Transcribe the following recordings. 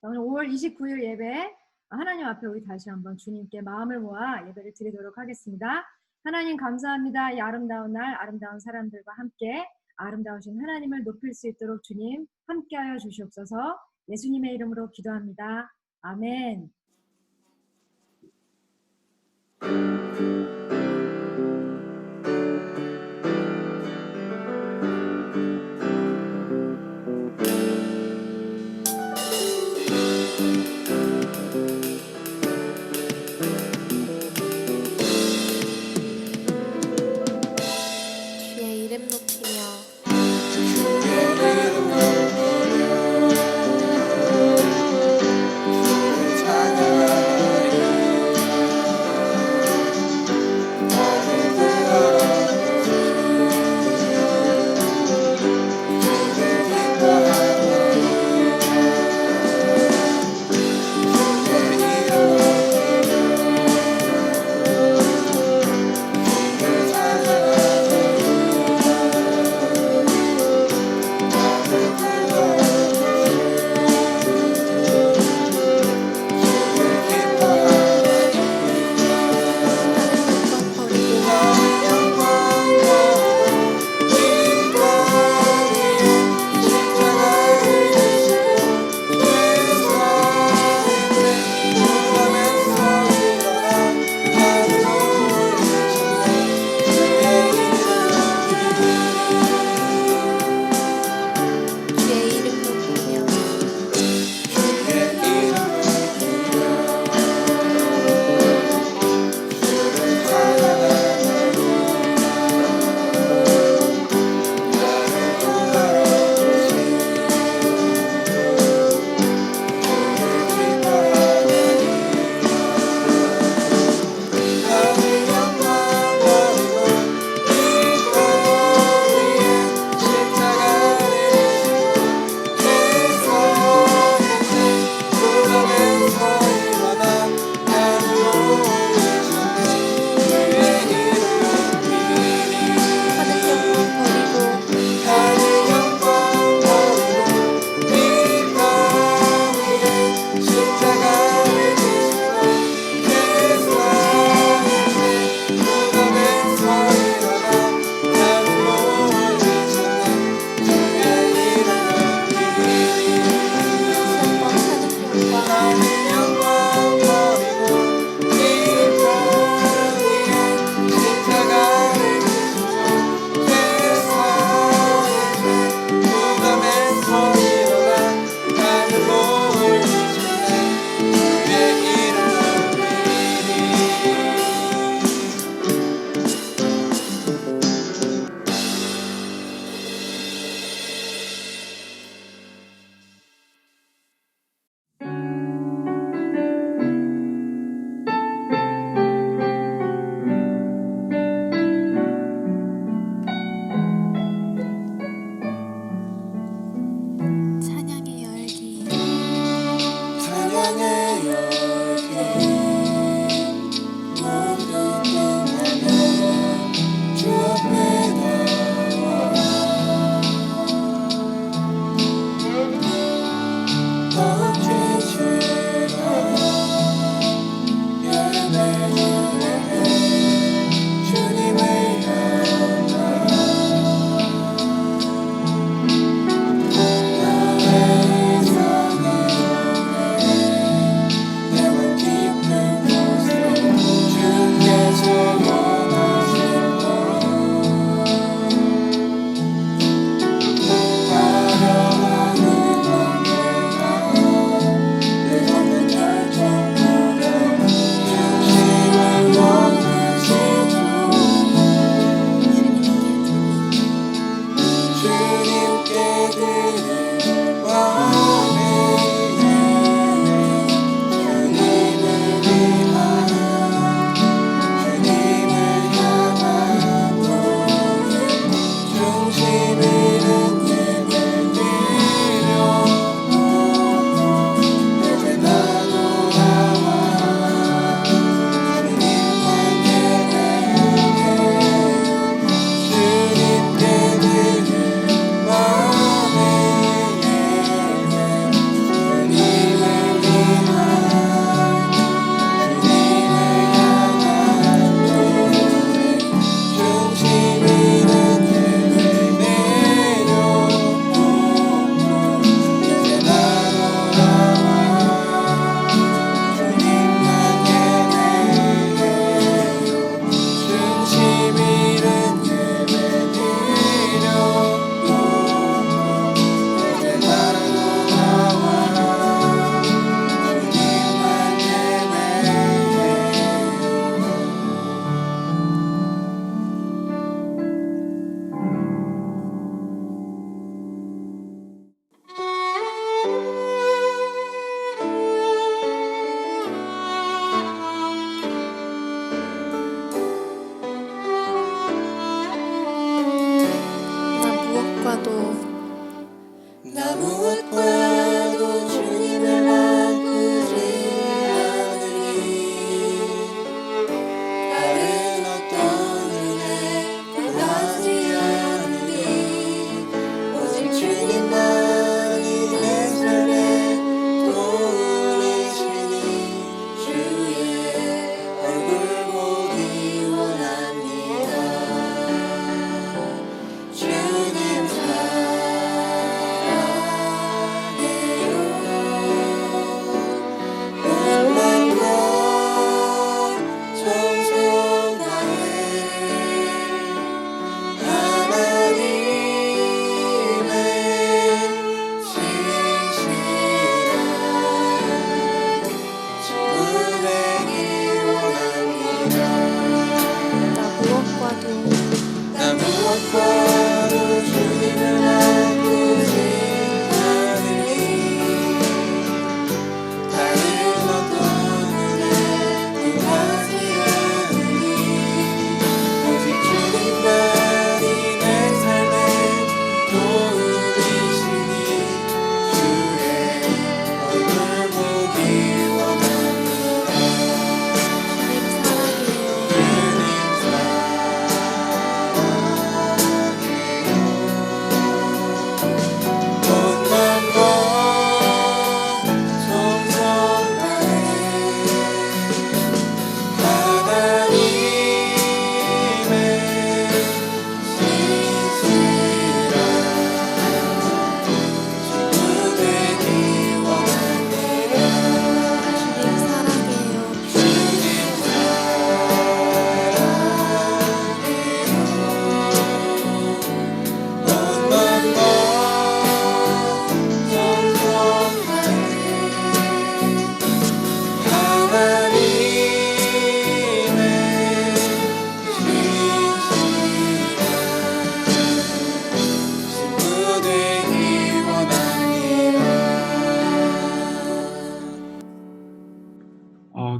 오늘 5월 29일 예배 하나님 앞에 우리 다시 한번 주님께 마음을 모아 예배를 드리도록 하겠습니다. 하나님 감사합니다. 이 아름다운 날 아름다운 사람들과 함께 아름다우신 하나님을 높일 수 있도록 주님 함께하여 주시옵소서. 예수님의 이름으로 기도합니다. 아멘. 주의 이름 높이며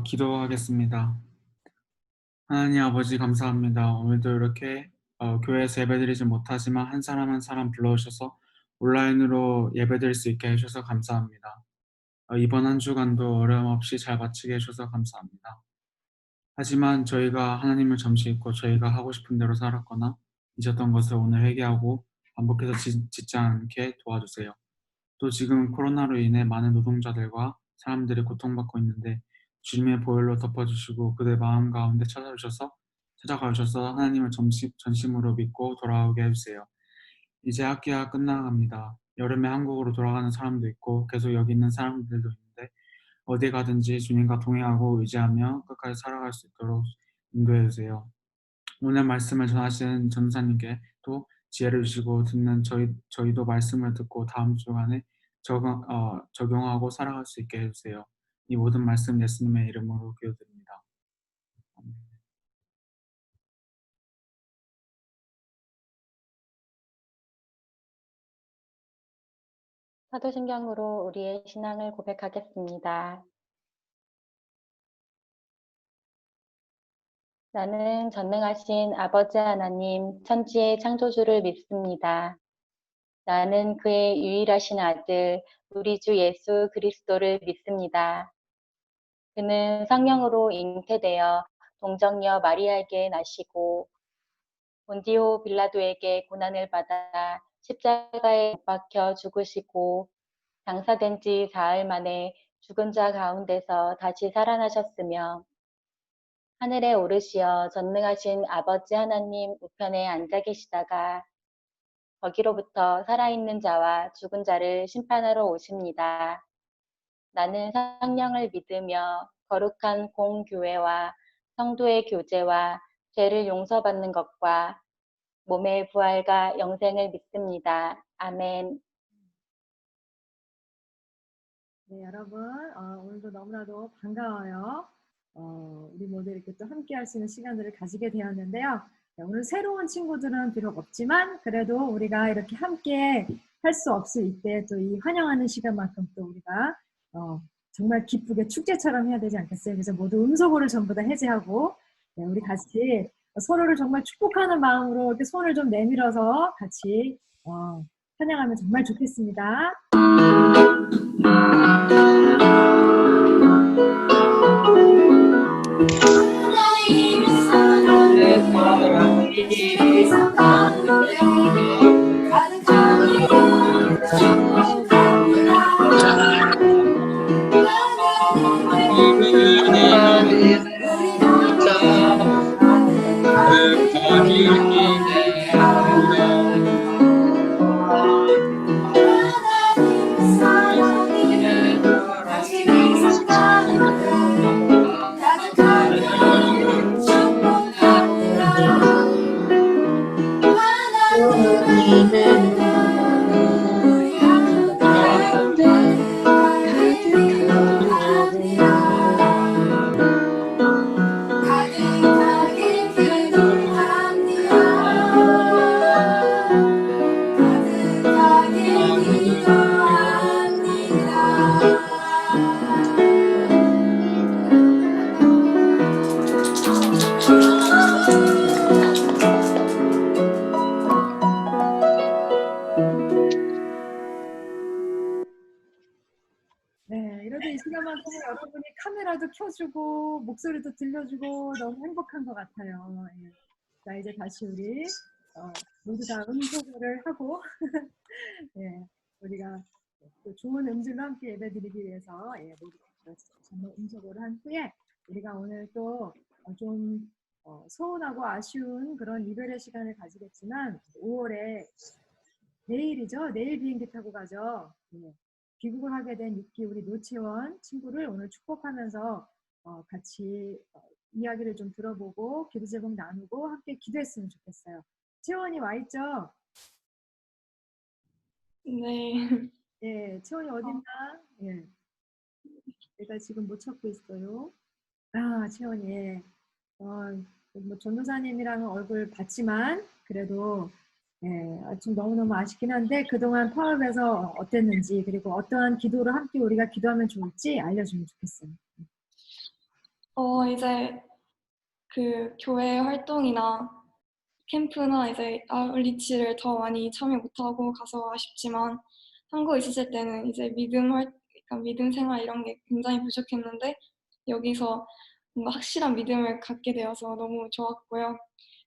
기도하겠습니다. 하나님 아버지 감사합니다. 오늘도 이렇게 교회에서 예배드리지 못하지만 한 사람 한 사람 불러오셔서 온라인으로 예배드릴 수 있게 해주셔서 감사합니다. 이번 한 주간도 어려움 없이 잘 마치게 해주셔서 감사합니다. 하지만 저희가 하나님을 잠시 잊고 저희가 하고 싶은 대로 살았거나 잊었던 것을 오늘 회개하고 반복해서 짓지 않게 도와주세요. 또 지금 코로나로 인해 많은 노동자들과 사람들이 고통받고 있는데 주님의 보혈로 덮어주시고 그들 마음 가운데 찾아가셔서 하나님을 전심으로 믿고 돌아오게 해주세요. 이제 학기가 끝나갑니다. 여름에 한국으로 돌아가는 사람도 있고 계속 여기 있는 사람들도 있는데 어디 가든지 주님과 동행하고 의지하며 끝까지 살아갈 수 있도록 인도해 주세요. 오늘 말씀을 전하시는 전사님께 또 지혜를 주시고 듣는 저희도 말씀을 듣고 다음 주간에 적용하고 살아갈 수 있게 해주세요. 이 모든 말씀 예수님의 이름으로 기도드립니다. 아멘. 사도신경으로 우리의 신앙을 고백하겠습니다. 나는 전능하신 아버지 하나님, 천지의 창조주를 믿습니다. 나는 그의 유일하신 아들, 우리 주 예수 그리스도를 믿습니다. 그는 성령으로 잉태되어 동정녀 마리아에게 나시고 본디오 빌라도에게 고난을 받아 십자가에 못 박혀 죽으시고 장사된 지 사흘 만에 죽은 자 가운데서 다시 살아나셨으며 하늘에 오르시어 전능하신 아버지 하나님 우편에 앉아 계시다가 거기로부터 살아있는 자와 죽은 자를 심판하러 오십니다. 나는 성령을 믿으며 거룩한 공교회와 성도의 교제와 죄를 용서받는 것과 몸의 부활과 영생을 믿습니다. 아멘. 네, 여러분 오늘도 너무나도 반가워요. 우리 모두 이렇게 또 함께 할 수 있는 시간들을 가지게 되었는데요. 네, 오늘 새로운 친구들은 비록 없지만 그래도 우리가 이렇게 함께 할 수 없을 이때 또 이 환영하는 시간만큼 또 우리가 정말 기쁘게 축제처럼 해야 되지 않겠어요? 그래서 모두 음소거를 전부 다 해제하고 네, 우리 같이 서로를 정말 축복하는 마음으로 이렇게 손을 좀 내밀어서 같이 찬양하면 정말 좋겠습니다. 네, 이래도 이 시간만큼은 여러분이 카메라도 켜주고 목소리도 들려주고 너무 행복한 것 같아요. 예. 자, 이제 다시 우리 모두 다 음소거를 하고 예, 우리가 또 좋은 음질로 함께 예배드리기 위해서 모두 정말 음소거를 한 후에 우리가 오늘 또 좀 서운하고 아쉬운 그런 이별의 시간을 가지겠지만 5월에 내일이죠. 내일 비행기 타고 가죠. 예. 귀국을 하게 된 6기 우리 노채원 친구를 오늘 축복하면서 같이 이야기를 좀 들어보고 기도 제목 나누고 함께 기도했으면 좋겠어요. 채원이 와 있죠? 네. 예, 채원이 어딨나? 예. 내가 지금 못 찾고 있어요. 아, 채원이. 예. 뭐 전도사님이랑은 얼굴 봤지만 그래도 좀 너무너무 아쉽긴 한데 그동안 파업에서 어땠는지 그리고 어떠한 기도를 함께 우리가 기도하면 좋을지 알려주면 좋겠어요. 이제 그 교회 활동이나 캠프나 이제 아울리치를 더 많이 참여 못하고 가서 아쉽지만 한국에 있었을 때는 이제 그러니까 믿음 생활 이런 게 굉장히 부족했는데 여기서 뭔가 확실한 믿음을 갖게 되어서 너무 좋았고요.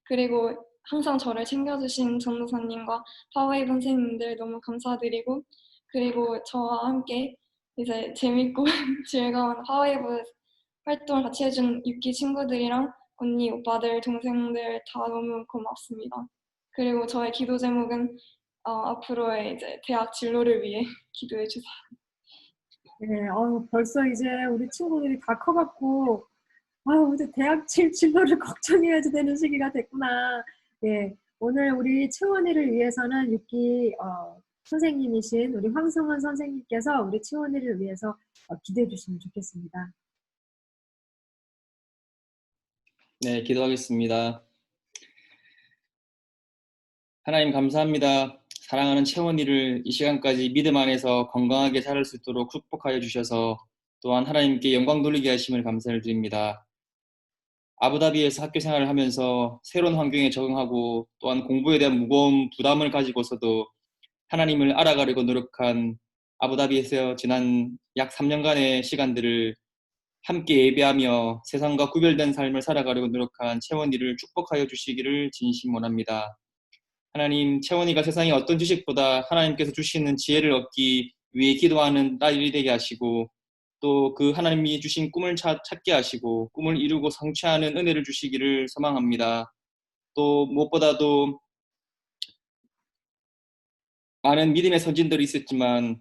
그리고 항상 저를 챙겨주신 전도사님과 파워웨이브 선생님들 너무 감사드리고 그리고 저와 함께 이제 재밌고 즐거운 파워웨이브 활동을 같이 해준 유키 친구들이랑 언니, 오빠들, 동생들 다 너무 고맙습니다. 그리고 저의 기도 제목은 앞으로의 이제 대학 진로를 위해 기도해 주세요. 네, 벌써 이제 우리 친구들이 다 커갖고, 이제 대학 진로를 걱정해야 되는 시기가 됐구나. 예, 오늘 우리 채원이를 위해서는 유키 선생님이신 우리 황승원 선생님께서 우리 채원이를 위해서 기도해 주시면 좋겠습니다. 네, 기도하겠습니다. 하나님 감사합니다. 사랑하는 채원이를 이 시간까지 믿음 안에서 건강하게 자랄 수 있도록 축복하여 주셔서 또한 하나님께 영광 돌리게 하심을 감사를 드립니다. 아부다비에서 학교 생활을 하면서 새로운 환경에 적응하고 또한 공부에 대한 무거운 부담을 가지고서도 하나님을 알아가려고 노력한 아부다비에서 지난 약 3년간의 시간들을 함께 예배하며 세상과 구별된 삶을 살아가려고 노력한 채원이를 축복하여 주시기를 진심 원합니다. 하나님, 채원이가 세상의 어떤 지식보다 하나님께서 주시는 지혜를 얻기 위해 기도하는 딸이 되게 하시고 또 그 하나님이 주신 꿈을 찾게 하시고 꿈을 이루고 성취하는 은혜를 주시기를 소망합니다. 또 무엇보다도 많은 믿음의 선진들이 있었지만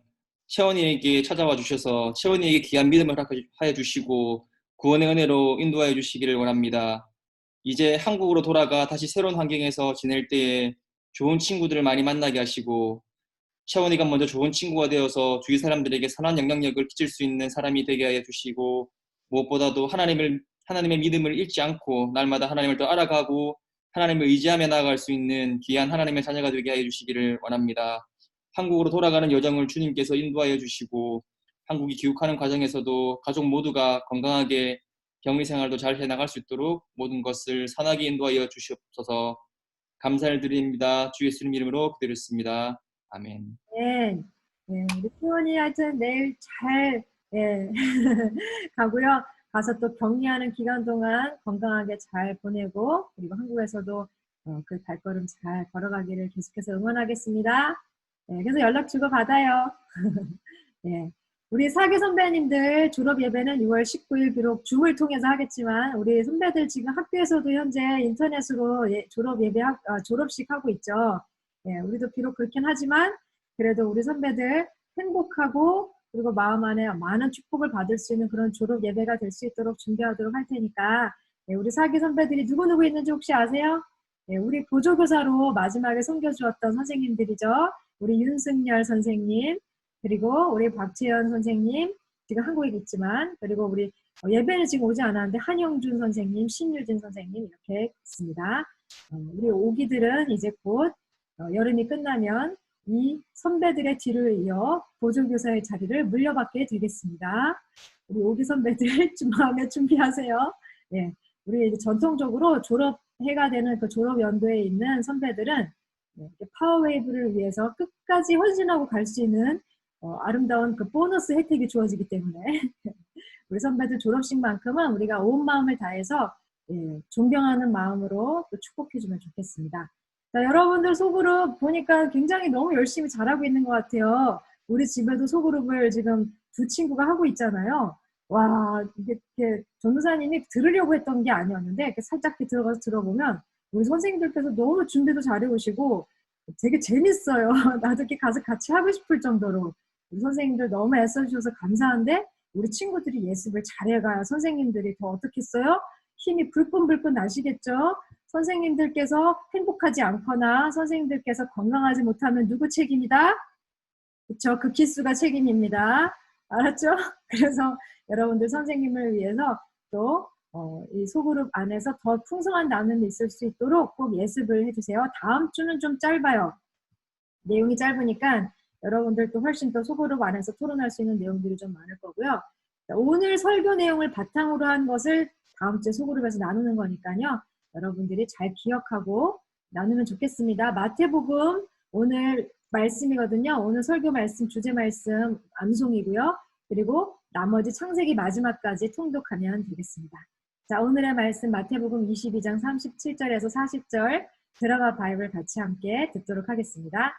채원이에게 찾아와 주셔서 채원이에게 귀한 믿음을 허락하여 주시고 구원의 은혜로 인도하여 주시기를 원합니다. 이제 한국으로 돌아가 다시 새로운 환경에서 지낼 때에 좋은 친구들을 많이 만나게 하시고 채원이가 먼저 좋은 친구가 되어서 주위 사람들에게 선한 영향력을 끼칠 수 있는 사람이 되게 하여 주시고 무엇보다도 하나님의 믿음을 잃지 않고 날마다 하나님을 더 알아가고 하나님을 의지하며 나아갈 수 있는 귀한 하나님의 자녀가 되게 하여 주시기를 원합니다. 한국으로 돌아가는 여정을 주님께서 인도하여 주시고 한국이 귀국하는 과정에서도 가족 모두가 건강하게 격리 생활도 잘 해나갈 수 있도록 모든 것을 선하게 인도하여 주시옵소서. 감사를 드립니다. 주 예수님 이름으로 기도드렸습니다. 아멘. 네, 네, 우리 채원이 하여튼 내일 잘 가고요. 가서 또 격리하는 기간 동안 건강하게 잘 보내고 그리고 한국에서도 그 발걸음 잘 걸어가기를 계속해서 응원하겠습니다. 네, 그래서 연락 주고 받아요. 네, 우리 사기 선배님들 졸업 예배는 6월 19일 비록 줌을 통해서 하겠지만 우리 선배들 지금 학교에서도 현재 인터넷으로 졸업 예배 졸업식 하고 있죠. 네, 우리도 비록 그렇긴 하지만 그래도 우리 선배들 행복하고 그리고 마음 안에 많은 축복을 받을 수 있는 그런 졸업 예배가 될 수 있도록 준비하도록 할 테니까 네, 우리 사기 선배들이 누구누구 있는지 혹시 아세요? 네, 우리 보조교사로 마지막에 섬겨주었던 선생님들이죠. 우리 윤승열 선생님 그리고 우리 박채연 선생님 지금 한국에 있지만 그리고 우리 예배는 지금 오지 않았는데 한영준 선생님, 신유진 선생님 이렇게 있습니다. 우리 오기들은 이제 곧 여름이 끝나면 이 선배들의 뒤를 이어 보조교사의 자리를 물려받게 되겠습니다. 우리 오기 선배들 좀 마음에 준비하세요. 예, 우리 이제 전통적으로 졸업해가 되는 그 졸업 연도에 있는 선배들은 파워웨이브를 위해서 끝까지 헌신하고 갈 수 있는 아름다운 그 보너스 혜택이 주어지기 때문에 우리 선배들 졸업식만큼은 우리가 온 마음을 다해서 존경하는 마음으로 또 축복해주면 좋겠습니다. 자, 여러분들 소그룹 보니까 굉장히 너무 열심히 잘하고 있는 것 같아요. 우리 집에도 소그룹을 지금 두 친구가 하고 있잖아요. 와, 이게 전도사님이 들으려고 했던 게 아니었는데 이렇게 살짝 들어가서 들어보면 우리 선생님들께서 너무 준비도 잘해오시고 되게 재밌어요. 나도 이렇게 가서 같이 하고 싶을 정도로 우리 선생님들 너무 애써주셔서 감사한데 우리 친구들이 예습을 잘해가야 선생님들이 더 어떻겠어요? 힘이 불끈불끈 나시겠죠? 선생님들께서 행복하지 않거나 선생님들께서 건강하지 못하면 누구 책임이다? 그쵸? 그 기수가 책임입니다. 알았죠? 그래서 여러분들 선생님을 위해서 또 이 소그룹 안에서 더 풍성한 나눔이 있을 수 있도록 꼭 예습을 해주세요. 다음 주는 좀 짧아요. 내용이 짧으니까 여러분들 또 훨씬 더 소그룹 안에서 토론할 수 있는 내용들이 좀 많을 거고요. 자, 오늘 설교 내용을 바탕으로 한 것을 다음 주에 소그룹에서 나누는 거니까요. 여러분들이 잘 기억하고 나누면 좋겠습니다. 마태복음 오늘 말씀이거든요. 오늘 설교 말씀, 주제 말씀 암송이고요. 그리고 나머지 창세기 마지막까지 통독하면 되겠습니다. 자, 오늘의 말씀 마태복음 22장 37절에서 40절 들어가 바이블 같이 함께 듣도록 하겠습니다.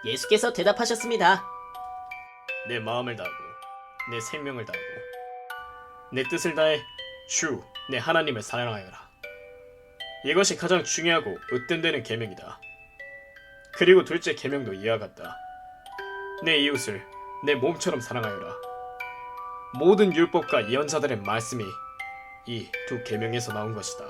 예수께서 대답하셨습니다. 내 마음을 다하고 내 생명을 다하고 내 뜻을 다해 주 내 하나님을 사랑하여라. 이것이 가장 중요하고 으뜸되는 계명이다. 그리고 둘째 계명도 이와 같다. 내 이웃을 내 몸처럼 사랑하여라. 모든 율법과 예언자들의 말씀이 이 두 계명에서 나온 것이다.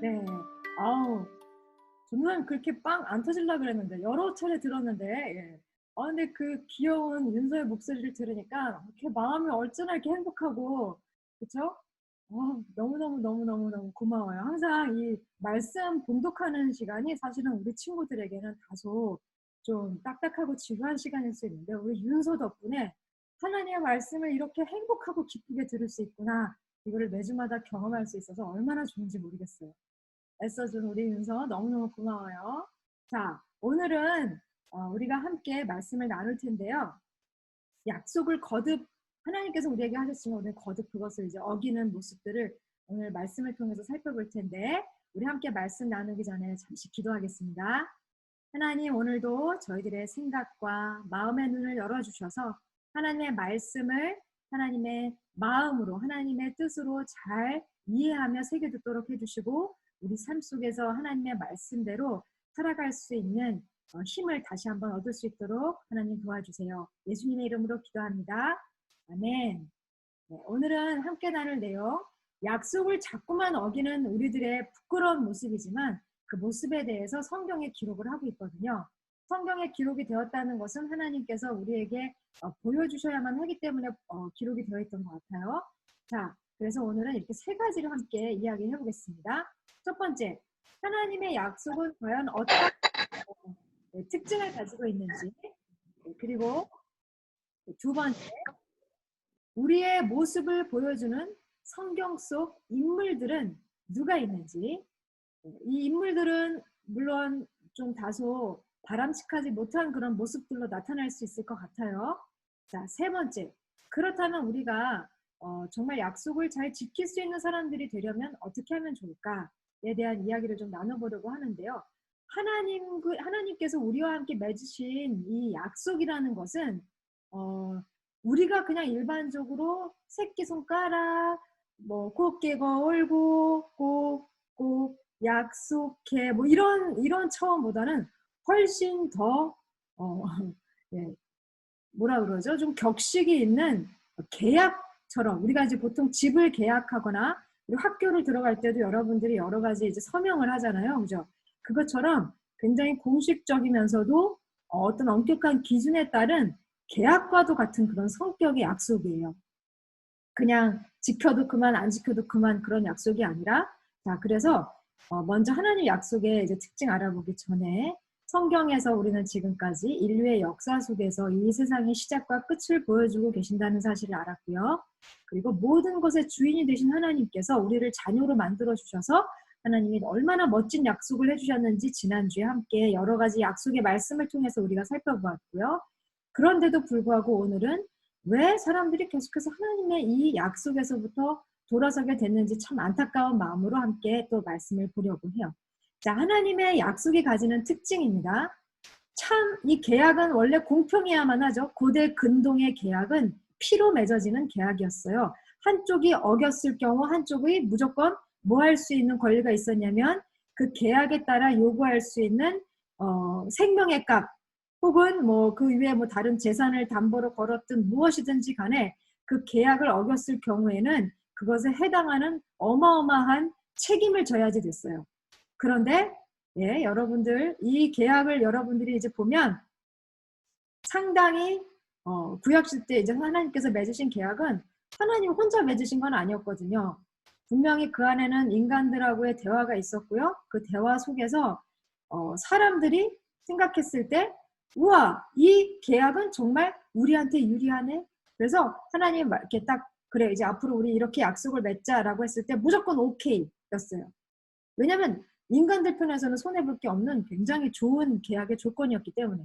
네. 아우, 저는 그렇게 빵 안 터질라 그랬는데 여러 차례 들었는데 예. 근데 그 귀여운 윤서의 목소리를 들으니까 이렇게 마음이 얼마나 이렇게 행복하고 그쵸? 너무너무 고마워요. 항상 이 말씀 봉독하는 시간이 사실은 우리 친구들에게는 다소 좀 딱딱하고 지루한 시간일 수 있는데 우리 윤서 덕분에 하나님의 말씀을 이렇게 행복하고 기쁘게 들을 수 있구나. 이거를 매주마다 경험할 수 있어서 얼마나 좋은지 모르겠어요. 애써준 우리 윤서 너무너무 고마워요. 자, 오늘은 우리가 함께 말씀을 나눌 텐데요. 약속을 거듭 하나님께서 우리에게 하셨으면 오늘 거듭 그것을 이제 어기는 모습들을 오늘 말씀을 통해서 살펴볼 텐데 우리 함께 말씀 나누기 전에 잠시 기도하겠습니다. 하나님, 오늘도 저희들의 생각과 마음의 눈을 열어주셔서 하나님의 말씀을 하나님의 마음으로 하나님의 뜻으로 잘 이해하며 새겨듣도록 해주시고 우리 삶 속에서 하나님의 말씀대로 살아갈 수 있는 힘을 다시 한번 얻을 수 있도록 하나님 도와주세요. 예수님의 이름으로 기도합니다. 아멘. 네, 오늘은 함께 나눌 내용, 약속을 자꾸만 어기는 우리들의 부끄러운 모습이지만 그 모습에 대해서 성경에 기록을 하고 있거든요. 성경에 기록이 되었다는 것은 하나님께서 우리에게 보여주셔야만 하기 때문에 기록이 되어 있던 것 같아요. 자, 그래서 오늘은 이렇게 세 가지를 함께 이야기해 보겠습니다. 첫 번째, 하나님의 약속은 과연 어떤 특징을 가지고 있는지, 그리고 두 번째, 우리의 모습을 보여주는 성경 속 인물들은 누가 있는지, 이 인물들은 물론 좀 다소 바람직하지 못한 그런 모습들로 나타날 수 있을 것 같아요. 자, 세 번째, 그렇다면 우리가 정말 약속을 잘 지킬 수 있는 사람들이 되려면 어떻게 하면 좋을까에 대한 이야기를 좀 나눠보려고 하는데요. 하나님께서 우리와 함께 맺으신 이 약속이라는 것은 우리가 그냥 일반적으로 새끼손가락, 곱게 거울고 꼭 약속해 이런 차원보다는 훨씬 더 예, 뭐라 그러죠? 좀 격식이 있는 계약처럼 우리가 이제 보통 집을 계약하거나 그리고 학교를 들어갈 때도 여러분들이 여러 가지 이제 서명을 하잖아요, 그죠? 그것처럼 굉장히 공식적이면서도 어떤 엄격한 기준에 따른 계약과도 같은 그런 성격의 약속이에요. 그냥 지켜도 그만 안 지켜도 그만 그런 약속이 아니라 자, 그래서 먼저 하나님 약속의 이제 특징 알아보기 전에 성경에서 우리는 지금까지 인류의 역사 속에서 이 세상의 시작과 끝을 보여주고 계신다는 사실을 알았고요. 그리고 모든 것의 주인이 되신 하나님께서 우리를 자녀로 만들어 주셔서 하나님이 얼마나 멋진 약속을 해주셨는지 지난주에 함께 여러 가지 약속의 말씀을 통해서 우리가 살펴보았고요. 그런데도 불구하고 오늘은 왜 사람들이 계속해서 하나님의 이 약속에서부터 돌아서게 됐는지 참 안타까운 마음으로 함께 또 말씀을 보려고 해요. 자, 하나님의 약속이 가지는 특징입니다. 참 이 계약은 원래 공평해야만 하죠. 고대 근동의 계약은 피로 맺어지는 계약이었어요. 한쪽이 어겼을 경우 한쪽이 무조건 뭐 할 수 있는 권리가 있었냐면 그 계약에 따라 요구할 수 있는 생명의 값, 혹은 뭐 그 위에 뭐 다른 재산을 담보로 걸었든 무엇이든지 간에 그 계약을 어겼을 경우에는 그것에 해당하는 어마어마한 책임을 져야지 됐어요. 그런데 예, 여러분들 이 계약을 여러분들이 이제 보면 상당히 구약실 때 이제 하나님께서 맺으신 계약은 하나님 혼자 맺으신 건 아니었거든요. 분명히 그 안에는 인간들하고의 대화가 있었고요. 그 대화 속에서 사람들이 생각했을 때 우와, 이 계약은 정말 우리한테 유리하네. 그래서 하나님 이렇게 딱 그래 이제 앞으로 우리 이렇게 약속을 맺자라고 했을 때 무조건 오케이였어요. 왜냐하면 인간들 편에서는 손해볼 게 없는 굉장히 좋은 계약의 조건이었기 때문에.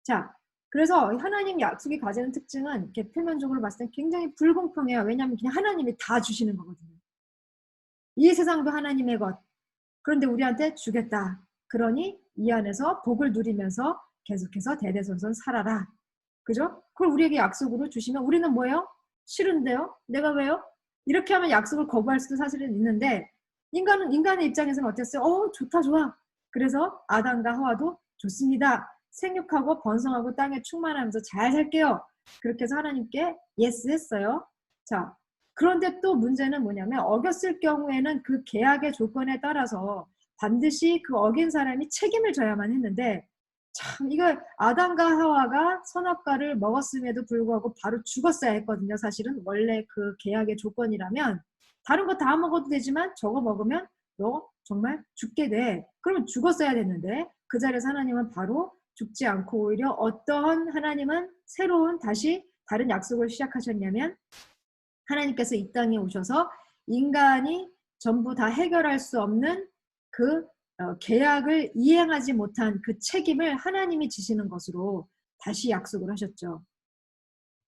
자, 그래서 하나님 약속이 가지는 특징은 이렇게 표면적으로 봤을 때 굉장히 불공평해요. 왜냐하면 그냥 하나님이 다 주시는 거거든요. 이 세상도 하나님의 것. 그런데 우리한테 주겠다. 그러니 이 안에서 복을 누리면서 계속해서 대대손손 살아라. 그죠? 그걸 우리에게 약속으로 주시면 우리는 뭐예요? 싫은데요? 내가 왜요? 이렇게 하면 약속을 거부할 수도 사실은 있는데 인간의 입장에서는 어땠어요? 좋다 좋아. 그래서 아담과 하와도 좋습니다. 생육하고 번성하고 땅에 충만하면서 잘 살게요. 그렇게 해서 하나님께 예스 했어요. 자, 그런데 또 문제는 뭐냐면 어겼을 경우에는 그 계약의 조건에 따라서 반드시 그 어긴 사람이 책임을 져야만 했는데 참 이거 아담과 하와가 선악과를 먹었음에도 불구하고 바로 죽었어야 했거든요. 사실은 원래 그 계약의 조건이라면 다른 거 다 먹어도 되지만 저거 먹으면 너 정말 죽게 돼. 그러면 죽었어야 됐는데 그 자리에서 하나님은 바로 죽지 않고 오히려 어떠한 하나님은 새로운 다시 다른 약속을 시작하셨냐면 하나님께서 이 땅에 오셔서 인간이 전부 다 해결할 수 없는 그 계약을 이행하지 못한 그 책임을 하나님이 지시는 것으로 다시 약속을 하셨죠.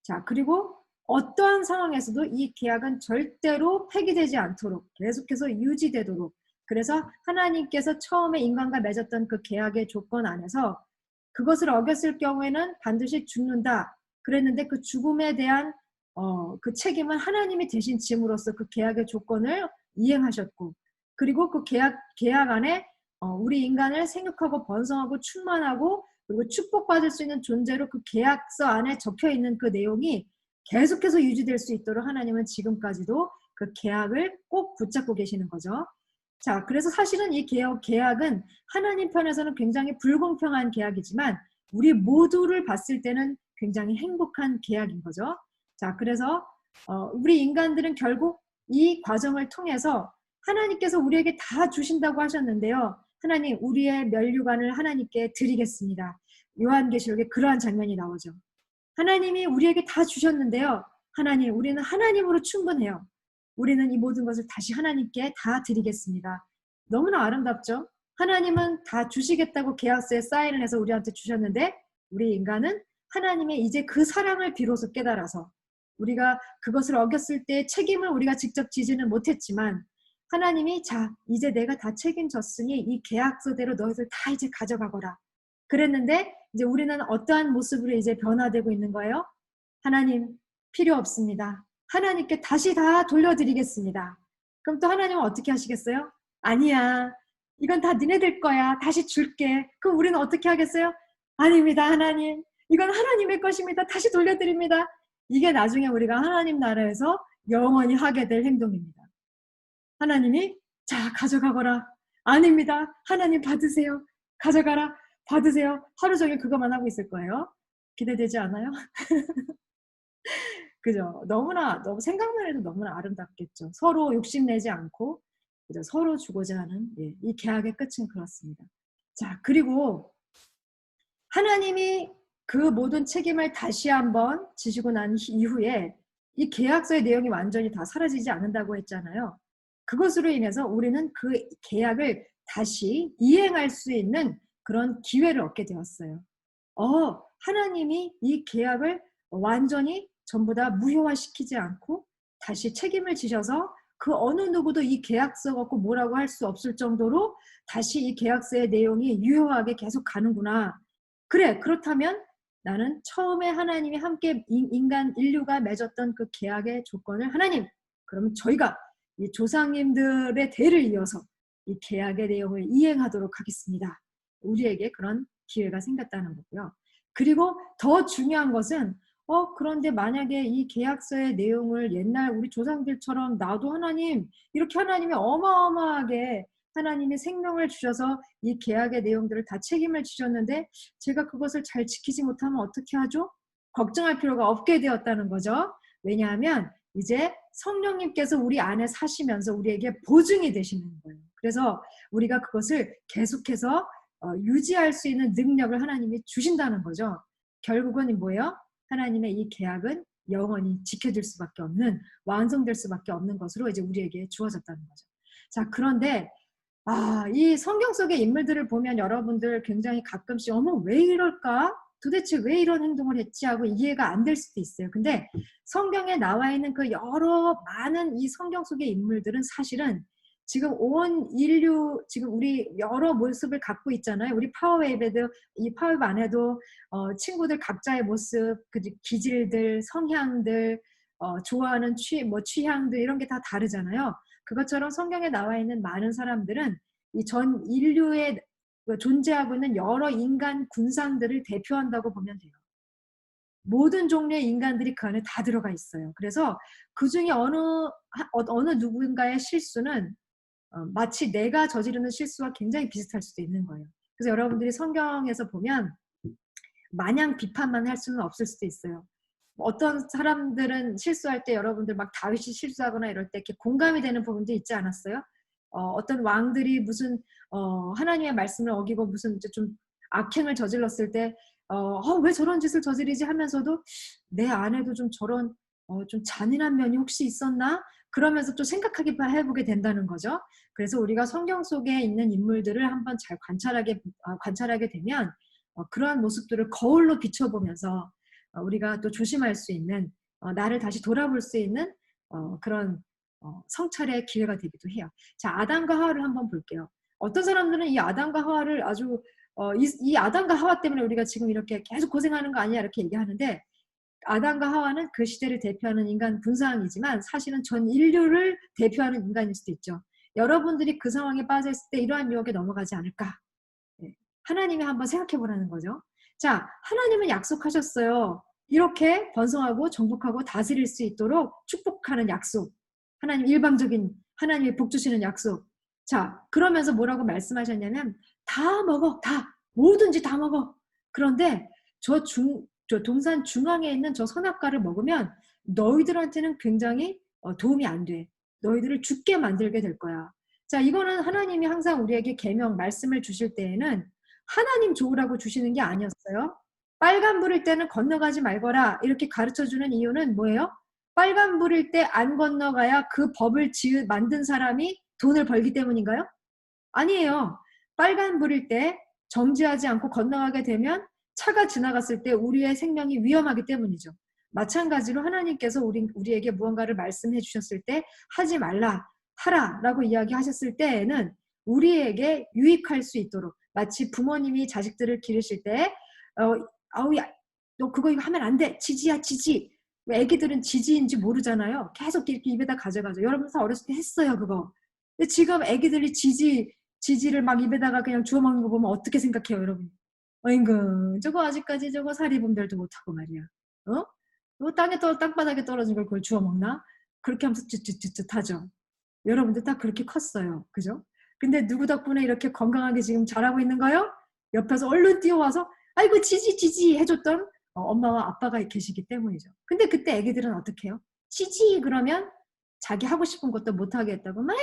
자, 그리고 어떠한 상황에서도 이 계약은 절대로 폐기되지 않도록 계속해서 유지되도록 그래서 하나님께서 처음에 인간과 맺었던 그 계약의 조건 안에서 그것을 어겼을 경우에는 반드시 죽는다. 그랬는데 그 죽음에 대한 그 책임은 하나님이 대신 짐으로써 그 계약의 조건을 이행하셨고 그리고 그 계약 안에 우리 인간을 생육하고 번성하고 충만하고 그리고 축복받을 수 있는 존재로 그 계약서 안에 적혀있는 그 내용이 계속해서 유지될 수 있도록 하나님은 지금까지도 그 계약을 꼭 붙잡고 계시는 거죠. 자, 그래서 사실은 이 계약은 하나님 편에서는 굉장히 불공평한 계약이지만 우리 모두를 봤을 때는 굉장히 행복한 계약인 거죠. 자, 그래서 우리 인간들은 결국 이 과정을 통해서 하나님께서 우리에게 다 주신다고 하셨는데요. 하나님, 우리의 면류관을 하나님께 드리겠습니다. 요한계시록에 그러한 장면이 나오죠. 하나님이 우리에게 다 주셨는데요. 하나님, 우리는 하나님으로 충분해요. 우리는 이 모든 것을 다시 하나님께 다 드리겠습니다. 너무나 아름답죠? 하나님은 다 주시겠다고 계약서에 사인을 해서 우리한테 주셨는데 우리 인간은 하나님의 이제 그 사랑을 비로소 깨달아서 우리가 그것을 어겼을 때 책임을 우리가 직접 지지는 못했지만 하나님이 자, 이제 내가 다 책임졌으니 이 계약서대로 너희들 다 이제 가져가거라. 그랬는데 이제 우리는 어떠한 모습으로 이제 변화되고 있는 거예요? 하나님, 필요 없습니다. 하나님께 다시 다 돌려드리겠습니다. 그럼 또 하나님은 어떻게 하시겠어요? 아니야. 이건 다 니네들 거야. 다시 줄게. 그럼 우리는 어떻게 하겠어요? 아닙니다, 하나님. 이건 하나님의 것입니다. 다시 돌려드립니다. 이게 나중에 우리가 하나님 나라에서 영원히 하게 될 행동입니다. 하나님이 자, 가져가거라. 아닙니다. 하나님 받으세요. 가져가라. 받으세요. 하루 종일 그것만 하고 있을 거예요. 기대되지 않아요? 그죠? 너무 생각만 해도 너무나 아름답겠죠. 서로 욕심내지 않고 그죠? 서로 주고자 하는 이 계약의 끝은 그렇습니다. 자, 그리고 하나님이 그 모든 책임을 다시 한번 지시고 난 이후에 이 계약서의 내용이 완전히 다 사라지지 않는다고 했잖아요. 그것으로 인해서 우리는 그 계약을 다시 이행할 수 있는 그런 기회를 얻게 되었어요. 하나님이 이 계약을 완전히 전부 다 무효화시키지 않고 다시 책임을 지셔서 그 어느 누구도 이 계약서 갖고 뭐라고 할 수 없을 정도로 다시 이 계약서의 내용이 유효하게 계속 가는구나. 그래, 그렇다면 나는 처음에 하나님이 함께 인류가 맺었던 그 계약의 조건을 하나님, 그러면 저희가 이 조상님들의 대를 이어서 이 계약의 내용을 이행하도록 하겠습니다. 우리에게 그런 기회가 생겼다는 거고요. 그리고 더 중요한 것은 그런데 만약에 이 계약서의 내용을 옛날 우리 조상들처럼 나도 하나님 이렇게 하나님이 어마어마하게 하나님이 생명을 주셔서 이 계약의 내용들을 다 책임을 지셨는데 제가 그것을 잘 지키지 못하면 어떻게 하죠? 걱정할 필요가 없게 되었다는 거죠. 왜냐하면 이제 성령님께서 우리 안에 사시면서 우리에게 보증이 되시는 거예요. 그래서 우리가 그것을 계속해서 유지할 수 있는 능력을 하나님이 주신다는 거죠. 결국은 뭐예요? 하나님의 이 계약은 영원히 지켜질 수밖에 없는, 완성될 수밖에 없는 것으로 이제 우리에게 주어졌다는 거죠. 자, 그런데 이 성경 속의 인물들을 보면 여러분들 굉장히 가끔씩 어머 왜 이럴까? 도대체 왜 이런 행동을 했지? 하고 이해가 안 될 수도 있어요. 근데 성경에 나와 있는 그 여러 많은 이 성경 속의 인물들은 사실은 지금 온 인류, 지금 우리 여러 모습을 갖고 있잖아요. 우리 파워웨이브에도, 이 파워웨이브 안에도 친구들 각자의 모습, 기질들, 성향들, 좋아하는 취향들 이런 게 다 다르잖아요. 그것처럼 성경에 나와 있는 많은 사람들은 이 전 인류에 존재하고 있는 여러 인간 군상들을 대표한다고 보면 돼요. 모든 종류의 인간들이 그 안에 다 들어가 있어요. 그래서 그 중에 어느 누군가의 실수는 마치 내가 저지르는 실수와 굉장히 비슷할 수도 있는 거예요. 그래서 여러분들이 성경에서 보면 마냥 비판만 할 수는 없을 수도 있어요. 어떤 사람들은 실수할 때 여러분들 막 다윗이 실수하거나 이럴 때 이렇게 공감이 되는 부분도 있지 않았어요? 어떤 왕들이 무슨 하나님의 말씀을 어기고 무슨 좀 악행을 저질렀을 때 왜 저런 짓을 저지르지 하면서도 내 안에도 좀 저런 좀 잔인한 면이 혹시 있었나? 그러면서 또 생각하게 해보게 된다는 거죠. 그래서 우리가 성경 속에 있는 인물들을 한번 잘 관찰하게 되면 그러한 모습들을 거울로 비춰보면서 우리가 또 조심할 수 있는 나를 다시 돌아볼 수 있는 그런 성찰의 기회가 되기도 해요. 자, 아담과 하와를 한번 볼게요. 어떤 사람들은 이 아담과 하와를 아주 이 아담과 하와 때문에 우리가 지금 이렇게 계속 고생하는 거 아니야 이렇게 얘기하는데 아담과 하와는 그 시대를 대표하는 인간 군상이지만 사실은 전 인류를 대표하는 인간일 수도 있죠. 여러분들이 그 상황에 빠져있을 때 이러한 유혹에 넘어가지 않을까? 하나님이 한번 생각해 보라는 거죠. 자, 하나님은 약속하셨어요. 이렇게 번성하고 정복하고 다스릴 수 있도록 축복하는 약속. 하나님 일방적인 하나님의 복 주시는 약속. 자, 그러면서 뭐라고 말씀하셨냐면 다 먹어. 다. 뭐든지 다 먹어. 그런데 저 동산 중앙에 있는 저 선악과를 먹으면 너희들한테는 굉장히 도움이 안 돼. 너희들을 죽게 만들게 될 거야. 자, 이거는 하나님이 항상 우리에게 계명 말씀을 주실 때에는 하나님 좋으라고 주시는 게 아니었어요. 빨간 불일 때는 건너가지 말거라 이렇게 가르쳐주는 이유는 뭐예요? 빨간 불일 때 안 건너가야 그 법을 만든 사람이 돈을 벌기 때문인가요? 아니에요. 빨간 불일 때 정지하지 않고 건너가게 되면 차가 지나갔을 때 우리의 생명이 위험하기 때문이죠. 마찬가지로 하나님께서 우리에게 무언가를 말씀해 주셨을 때 하지 말라, 하라 라고 이야기하셨을 때에는 우리에게 유익할 수 있도록 마치 부모님이 자식들을 기르실 때 야, 너 그거 이거 하면 안 돼. 지지야 지지. 애기들은 지지인지 모르잖아요. 계속 이렇게 입에다 가져가죠. 여러분 다 어렸을 때 했어요 그거. 근데 지금 애기들이 지지를 막 입에다가 그냥 주워 먹는 거 보면 어떻게 생각해요 여러분? 어잉그 저거 아직까지 저거 사리분별도 못하고 말이야. 뭐 땅바닥에 떨어진 걸 그걸 주워 먹나? 그렇게 하면서 쯧쯧쯧쯧 하죠. 여러분들 딱 그렇게 컸어요. 그죠? 근데 누구 덕분에 이렇게 건강하게 지금 자라고 있는 거요? 옆에서 얼른 뛰어와서 아이고 지지 해줬던 엄마와 아빠가 계시기 때문이죠. 근데 그때 애기들은 어떻게 해요? 지지 그러면 자기 하고 싶은 것도 못하게 했다고 막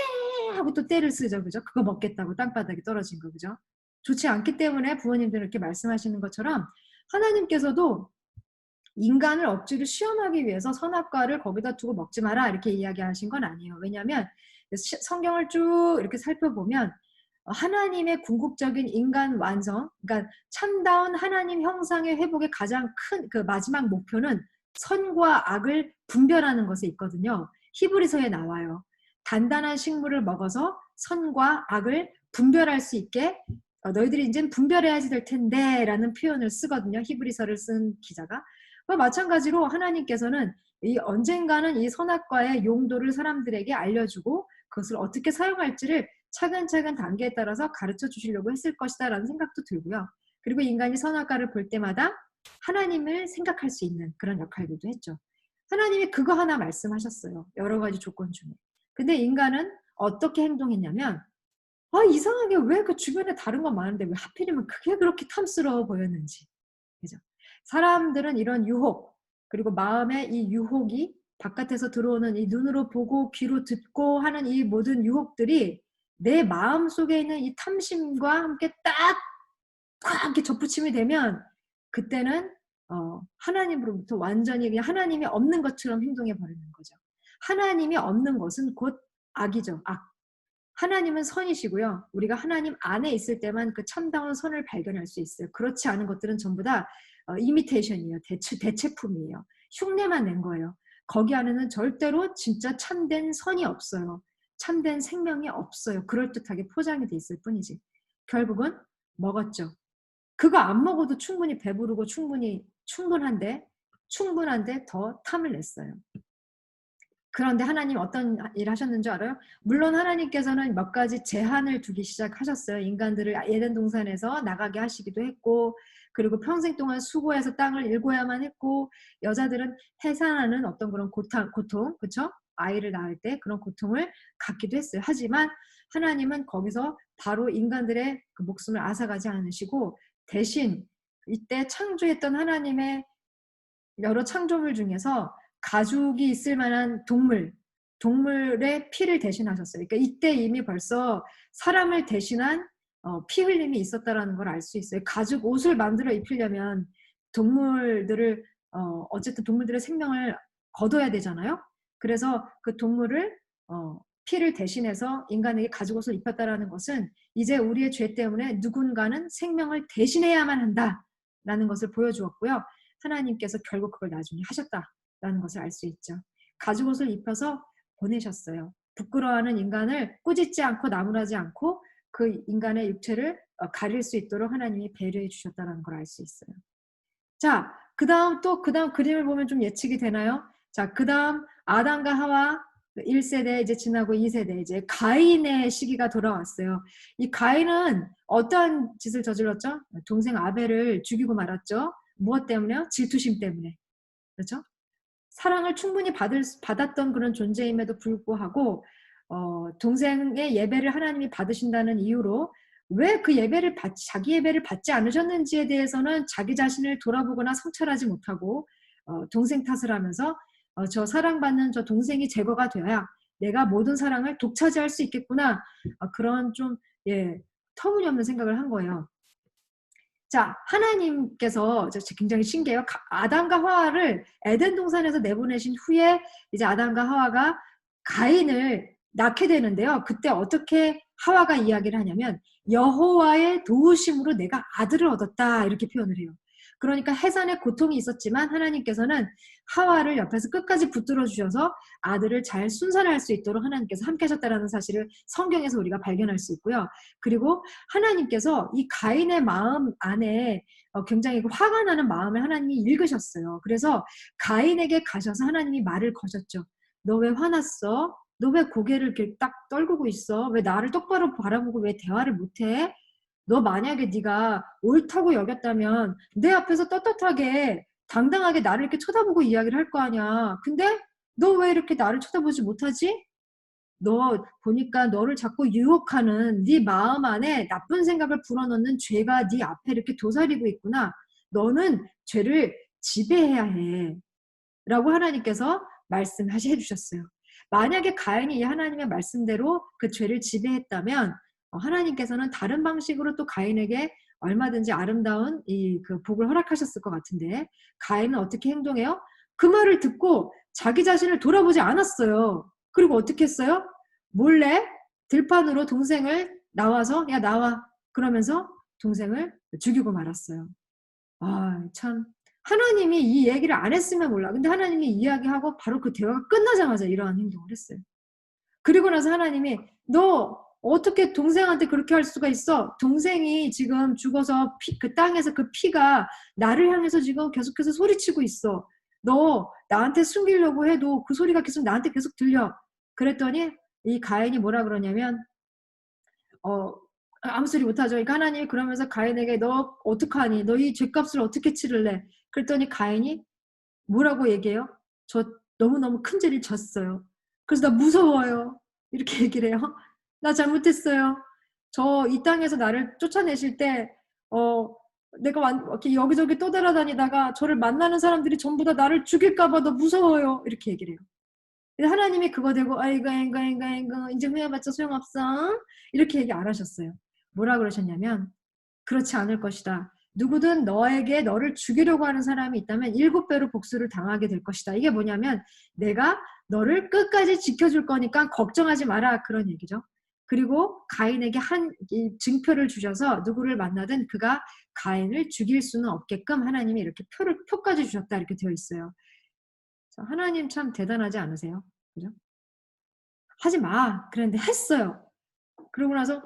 하고 또 때를 쓰죠. 그죠? 그거 먹겠다고 땅바닥에 떨어진 거. 그죠? 좋지 않기 때문에 부모님들 이렇게 말씀하시는 것처럼 하나님께서도 인간을 억지로 시험하기 위해서 선악과를 거기다 두고 먹지 마라 이렇게 이야기하신 건 아니에요. 왜냐하면 성경을 쭉 이렇게 살펴보면 하나님의 궁극적인 인간 완성, 그러니까 참다운 하나님 형상의 회복의 가장 큰 그 마지막 목표는 선과 악을 분별하는 것에 있거든요. 히브리서에 나와요. 단단한 식물을 먹어서 선과 악을 분별할 수 있게 너희들이 이제는 분별해야지 될 텐데 라는 표현을 쓰거든요. 히브리서를 쓴 기자가. 마찬가지로 하나님께서는 언젠가는 이 선악과의 용도를 사람들에게 알려주고 그것을 어떻게 사용할지를 차근차근 단계에 따라서 가르쳐 주시려고 했을 것이다 라는 생각도 들고요. 그리고 인간이 선악과를 볼 때마다 하나님을 생각할 수 있는 그런 역할들도 했죠. 하나님이 그거 하나 말씀하셨어요. 여러 가지 조건 중에. 근데 인간은 어떻게 행동했냐면 이상하게 왜 그 주변에 다른 건 많은데 왜 하필이면 그게 그렇게 탐스러워 보였는지. 그죠? 사람들은 이런 유혹, 그리고 마음의 이 유혹이 바깥에서 들어오는 이 눈으로 보고 귀로 듣고 하는 이 모든 유혹들이 내 마음 속에 있는 이 탐심과 함께 딱 이렇게 접붙임이 되면 그때는 하나님으로부터 완전히 그냥 하나님이 없는 것처럼 행동해 버리는 거죠. 하나님이 없는 것은 곧 악이죠. 악. 하나님은 선이시고요. 우리가 하나님 안에 있을 때만 그 참다운 선을 발견할 수 있어요. 그렇지 않은 것들은 전부 다 이미테이션이에요. 대체품이에요. 흉내만 낸 거예요. 거기 안에는 절대로 진짜 참된 선이 없어요. 참된 생명이 없어요. 그럴듯하게 포장이 돼 있을 뿐이지. 결국은 먹었죠. 그거 안 먹어도 충분히 배부르고 충분한데 더 탐을 냈어요. 그런데 하나님 어떤 일 하셨는 줄 알아요? 물론 하나님께서는 몇 가지 제한을 두기 시작하셨어요. 인간들을 에덴 동산에서 나가게 하시기도 했고, 그리고 평생 동안 수고해서 땅을 일궈야만 했고, 여자들은 해산하는 어떤 그런 고통, 그쵸? 아이를 낳을 때 그런 고통을 갖기도 했어요. 하지만 하나님은 거기서 바로 인간들의 그 목숨을 앗아가지 않으시고, 대신 이때 창조했던 하나님의 여러 창조물 중에서 가죽이 있을 만한 동물의 피를 대신하셨어요. 그러니까 이때 이미 벌써 사람을 대신한 피 흘림이 있었다라는 걸 알 수 있어요. 가죽 옷을 만들어 입히려면 동물들을 어쨌든 동물들의 생명을 거둬야 되잖아요. 그래서 그 동물을 피를 대신해서 인간에게 가죽 옷을 입혔다라는 것은 이제 우리의 죄 때문에 누군가는 생명을 대신해야만 한다라는 것을 보여주었고요. 하나님께서 결국 그걸 나중에 하셨다라는 것을 알 수 있죠. 가죽 옷을 입혀서 보내셨어요. 부끄러워하는 인간을 꾸짖지 않고 나무라지 않고 그 인간의 육체를 가릴 수 있도록 하나님이 배려해 주셨다는 걸 알 수 있어요. 자, 그 다음 그림을 보면 좀 예측이 되나요? 자, 그 다음 아담과 하와 1세대 이제 지나고 2세대 이제 가인의 시기가 돌아왔어요. 이 가인은 어떠한 짓을 저질렀죠? 동생 아벨을 죽이고 말았죠. 무엇 때문에요? 질투심 때문에. 그렇죠? 사랑을 충분히 받았던 그런 존재임에도 불구하고 동생의 예배를 하나님이 받으신다는 이유로 왜 그 예배를 자기 예배를 받지 않으셨는지에 대해서는 자기 자신을 돌아보거나 성찰하지 못하고 동생 탓을 하면서 저 사랑받는 저 동생이 제거가 되어야 내가 모든 사랑을 독차지할 수 있겠구나. 그런 좀 터무니없는 생각을 한 거예요. 자, 하나님께서 굉장히 신기해요. 아담과 하와를 에덴 동산에서 내보내신 후에 이제 아담과 하와가 가인을 낳게 되는데요. 그때 어떻게 하와가 이야기를 하냐면 여호와의 도우심으로 내가 아들을 얻었다 이렇게 표현을 해요. 그러니까 해산의 고통이 있었지만 하나님께서는 하와를 옆에서 끝까지 붙들어 주셔서 아들을 잘 순산할 수 있도록 하나님께서 함께 하셨다는 사실을 성경에서 우리가 발견할 수 있고요. 그리고 하나님께서 이 가인의 마음 안에 굉장히 화가 나는 마음을 하나님이 읽으셨어요. 그래서 가인에게 가셔서 하나님이 말을 거셨죠. 너 왜 화났어? 너 왜 고개를 이렇게 딱 떨구고 있어? 왜 나를 똑바로 바라보고 왜 대화를 못해? 너 만약에 네가 옳다고 여겼다면 내 앞에서 떳떳하게 당당하게 나를 이렇게 쳐다보고 이야기를 할 거 아니야. 근데 너 왜 이렇게 나를 쳐다보지 못하지? 너 보니까 너를 자꾸 유혹하는 네 마음 안에 나쁜 생각을 불어넣는 죄가 네 앞에 이렇게 도사리고 있구나. 너는 죄를 지배해야 해. 라고 하나님께서 말씀해 주셨어요. 만약에 가인이 이 하나님의 말씀대로 그 죄를 지배했다면 하나님께서는 다른 방식으로 또 가인에게 얼마든지 아름다운 그 복을 허락하셨을 것 같은데 가인은 어떻게 행동해요? 그 말을 듣고 자기 자신을 돌아보지 않았어요. 그리고 어떻게 했어요? 몰래 들판으로 동생을 나와서 야 나와 그러면서 동생을 죽이고 말았어요. 참 하나님이 이 얘기를 안 했으면 몰라. 근데 하나님이 이야기하고 바로 그 대화가 끝나자마자 이러한 행동을 했어요. 그리고 나서 하나님이 너 어떻게 동생한테 그렇게 할 수가 있어? 동생이 지금 죽어서 그 땅에서 그 피가 나를 향해서 지금 계속해서 소리치고 있어. 너 나한테 숨기려고 해도 그 소리가 계속 나한테 계속 들려. 그랬더니 이 가인이 뭐라 그러냐면 아무 소리 못하죠. 그러니까 하나님이 그러면서 가인에게 너 어떡하니? 너 이 죄값을 어떻게 치를래? 그랬더니 가인이 뭐라고 얘기해요? 저 너무너무 큰 죄를 졌어요. 그래서 나 무서워요. 이렇게 얘기를 해요. 나 잘못했어요. 저 이 땅에서 나를 쫓아내실 때 내가 이렇게 여기저기 떠돌아다니다가 저를 만나는 사람들이 전부 다 나를 죽일까 봐 너 무서워요. 이렇게 얘기를 해요. 근데 하나님이 그거 되고 아이고 이제 후회해봤자 소용없어. 이렇게 얘기 안 하셨어요. 뭐라 그러셨냐면 그렇지 않을 것이다. 누구든 너에게 너를 죽이려고 하는 사람이 있다면 7배로 복수를 당하게 될 것이다. 이게 뭐냐면 내가 너를 끝까지 지켜줄 거니까 걱정하지 마라. 그런 얘기죠. 그리고 가인에게 한 증표를 주셔서 누구를 만나든 그가 가인을 죽일 수는 없게끔 하나님이 이렇게 표까지 주셨다. 이렇게 되어 있어요. 하나님 참 대단하지 않으세요? 그죠? 하지 마. 그랬는데 했어요. 그러고 나서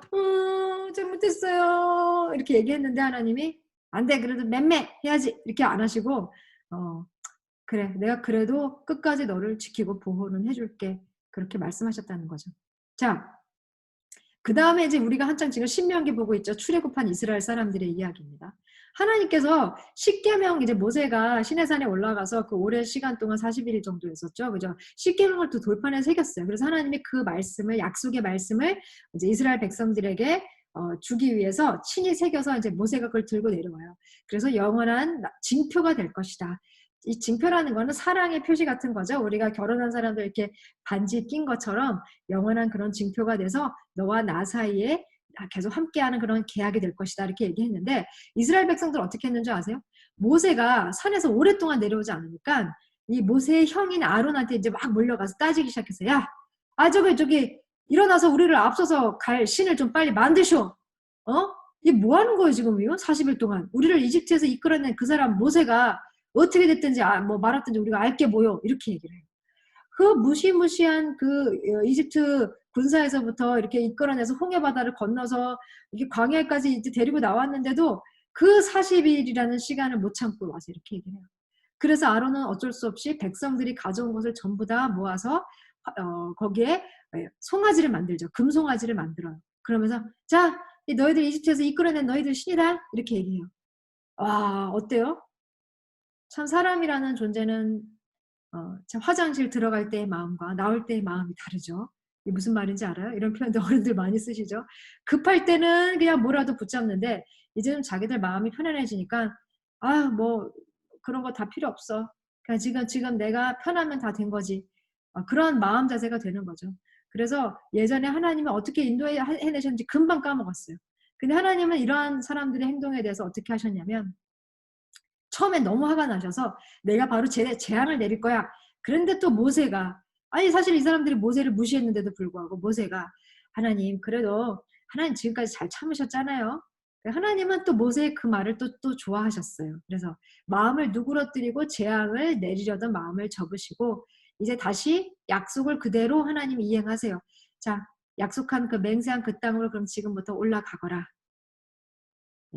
잘못했어요. 이렇게 얘기했는데 하나님이 안 돼. 그래도 맴매 해야지. 이렇게 안 하시고 그래. 내가 그래도 끝까지 너를 지키고 보호는 해줄게. 그렇게 말씀하셨다는 거죠. 자, 그 다음에 이제 우리가 한창 지금 신명기 보고 있죠. 출애굽한 이스라엘 사람들의 이야기입니다. 하나님께서 십계명 이제 모세가 시내산에 올라가서 그 오랜 시간 동안 40일 정도 했었죠. 그죠? 십계명을 또 돌판에 새겼어요. 그래서 하나님이 그 말씀을 약속의 말씀을 이제 이스라엘 백성들에게 주기 위해서 친히 새겨서 이제 모세가 그걸 들고 내려와요. 그래서 영원한 징표가 될 것이다. 이 징표라는 거는 사랑의 표시 같은 거죠. 우리가 결혼한 사람들 이렇게 반지 낀 것처럼 영원한 그런 징표가 돼서 너와 나 사이에 계속 함께하는 그런 계약이 될 것이다. 이렇게 얘기했는데 이스라엘 백성들 어떻게 했는지 아세요? 모세가 산에서 오랫동안 내려오지 않으니까 이 모세의 형인 아론한테 이제 막 몰려가서 따지기 시작했어요. 야, 저기 일어나서 우리를 앞서서 갈 신을 좀 빨리 만드쇼. 이게 뭐 하는 거예요 지금요? 40일 동안 우리를 이집트에서 이끌어낸 그 사람 모세가 어떻게 됐든지 뭐 말았든지 우리가 알게 뭐요. 이렇게 얘기를 해요. 그 무시무시한 그 이집트 군사에서부터 이렇게 이끌어내서 홍해바다를 건너서 이렇게 광야까지 이제 데리고 나왔는데도 그 40일이라는 시간을 못 참고 와서 이렇게 얘기를 해요. 그래서 아론은 어쩔 수 없이 백성들이 가져온 것을 전부 다 모아서 거기에 송아지를 만들죠. 금송아지를 만들어요. 그러면서 자, 너희들 이집트에서 이끌어낸 너희들 신이다. 이렇게 얘기해요. 와, 어때요? 참 사람이라는 존재는 참 화장실 들어갈 때의 마음과 나올 때의 마음이 다르죠. 이게 무슨 말인지 알아요? 이런 표현도 어른들 많이 쓰시죠. 급할 때는 그냥 뭐라도 붙잡는데 이제는 자기들 마음이 편안해지니까 뭐 그런 거 다 필요 없어. 그냥 지금 내가 편하면 다 된 거지. 그런 마음 자세가 되는 거죠. 그래서 예전에 하나님은 어떻게 인도해내셨는지 금방 까먹었어요. 근데 하나님은 이러한 사람들의 행동에 대해서 어떻게 하셨냐면 처음에 너무 화가 나셔서 내가 바로 재앙을 내릴 거야. 그런데 또 모세가 사실 이 사람들이 모세를 무시했는데도 불구하고 모세가 하나님 그래도 하나님 지금까지 잘 참으셨잖아요. 하나님은 또 모세의 그 말을 또 좋아하셨어요. 그래서 마음을 누그러뜨리고 재앙을 내리려던 마음을 접으시고 이제 다시 약속을 그대로 하나님이 이행하세요. 자, 약속한 그 맹세한 그 땅으로 그럼 지금부터 올라가거라.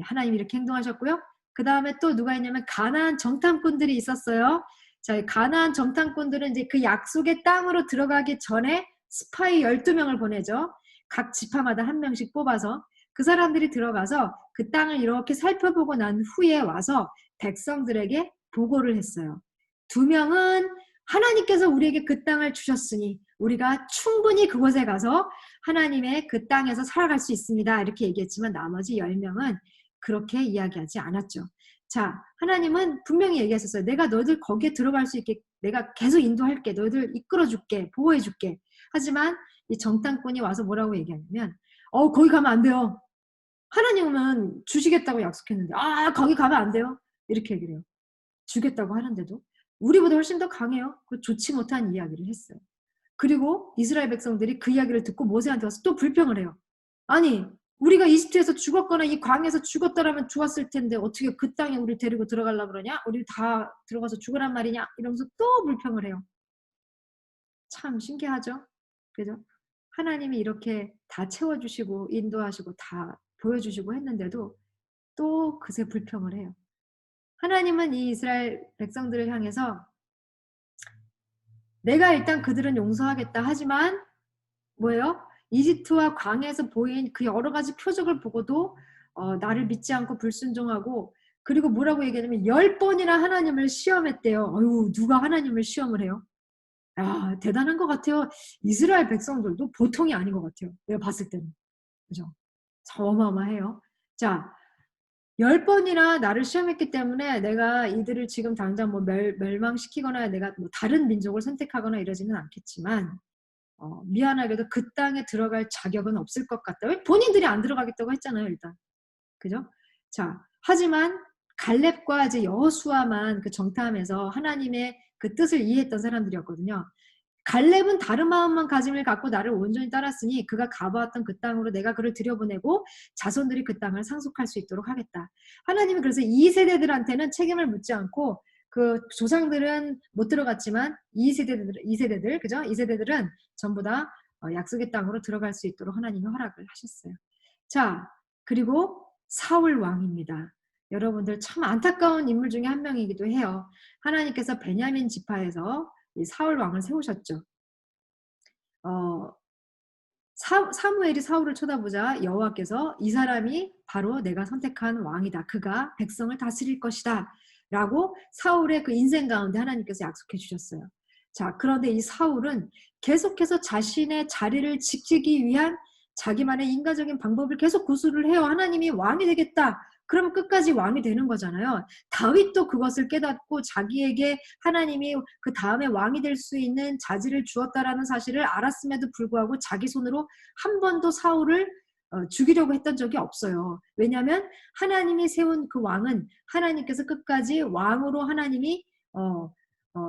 하나님이 이렇게 행동하셨고요. 그 다음에 또 누가 있냐면 가나안 정탐꾼들이 있었어요. 자, 가나안 정탐꾼들은 이제 그 약속의 땅으로 들어가기 전에 스파이 12명을 보내죠. 각 지파마다 한 명씩 뽑아서 그 사람들이 들어가서 그 땅을 이렇게 살펴보고 난 후에 와서 백성들에게 보고를 했어요. 2명은 하나님께서 우리에게 그 땅을 주셨으니 우리가 충분히 그곳에 가서 하나님의 그 땅에서 살아갈 수 있습니다. 이렇게 얘기했지만 나머지 10명은 그렇게 이야기하지 않았죠. 자, 하나님은 분명히 얘기하셨어요. 내가 너희들 거기에 들어갈 수 있게 내가 계속 인도할게. 너희들 이끌어줄게. 보호해줄게. 하지만 이 정탐꾼이 와서 뭐라고 얘기하냐면 거기 가면 안 돼요. 하나님은 주시겠다고 약속했는데 거기 가면 안 돼요. 이렇게 얘기를 해요. 주겠다고 하는데도 우리보다 훨씬 더 강해요. 그 좋지 못한 이야기를 했어요. 그리고 이스라엘 백성들이 그 이야기를 듣고 모세한테 와서 또 불평을 해요. 아니 우리가 이집트에서 죽었거나 이 광에서 죽었더라면 좋았을 텐데 어떻게 그 땅에 우리 데리고 들어가려고 그러냐? 우리 다 들어가서 죽으란 말이냐? 이러면서 또 불평을 해요. 참 신기하죠? 그죠? 하나님이 이렇게 다 채워주시고 인도하시고 다 보여주시고 했는데도 또 그새 불평을 해요. 하나님은 이 이스라엘 백성들을 향해서 내가 일단 그들은 용서하겠다 하지만 뭐예요? 이집트와 광야에서 보인 그 여러 가지 표적을 보고도 나를 믿지 않고 불순종하고, 그리고 뭐라고 얘기하냐면 10번이나 하나님을 시험했대요. 어휴, 누가 하나님을 시험을 해요? 야, 대단한 것 같아요. 이스라엘 백성들도 보통이 아닌 것 같아요. 내가 봤을 때는. 그죠? 어마어마해요. 자, 10번이나 나를 시험했기 때문에 내가 이들을 지금 당장 뭐 멸망시키거나 내가 뭐 다른 민족을 선택하거나 이러지는 않겠지만, 미안하게도 그 땅에 들어갈 자격은 없을 것 같다. 왜? 본인들이 안 들어가겠다고 했잖아요, 일단. 그죠? 자, 하지만 갈렙과 이제 여호수아만 그 정탐에서 하나님의 그 뜻을 이해했던 사람들이었거든요. 갈렙은 다른 마음만 가짐을 갖고 나를 온전히 따랐으니 그가 가보았던 그 땅으로 내가 그를 들여보내고 자손들이 그 땅을 상속할 수 있도록 하겠다. 하나님은 그래서 2세대들한테는 책임을 묻지 않고, 그 조상들은 못 들어갔지만 2세대들, 그죠? 2세대들은 전부 다 약속의 땅으로 들어갈 수 있도록 하나님이 허락을 하셨어요. 자, 그리고 사울 왕입니다. 여러분들 참 안타까운 인물 중에 한 명이기도 해요. 하나님께서 베냐민 지파에서 이 사울 왕을 세우셨죠. 사무엘이 사울을 쳐다보자 여호와께서 이 사람이 바로 내가 선택한 왕이다. 그가 백성을 다스릴 것이다. 라고 사울의 그 인생 가운데 하나님께서 약속해 주셨어요. 자, 그런데 이 사울은 계속해서 자신의 자리를 지키기 위한 자기만의 인간적인 방법을 계속 고수를 해요. 하나님이 왕이 되겠다. 그러면 끝까지 왕이 되는 거잖아요. 다윗도 그것을 깨닫고 자기에게 하나님이 그 다음에 왕이 될 수 있는 자질을 주었다라는 사실을 알았음에도 불구하고 자기 손으로 한 번도 사울을 죽이려고 했던 적이 없어요. 왜냐하면 하나님이 세운 그 왕은 하나님께서 끝까지 왕으로 하나님이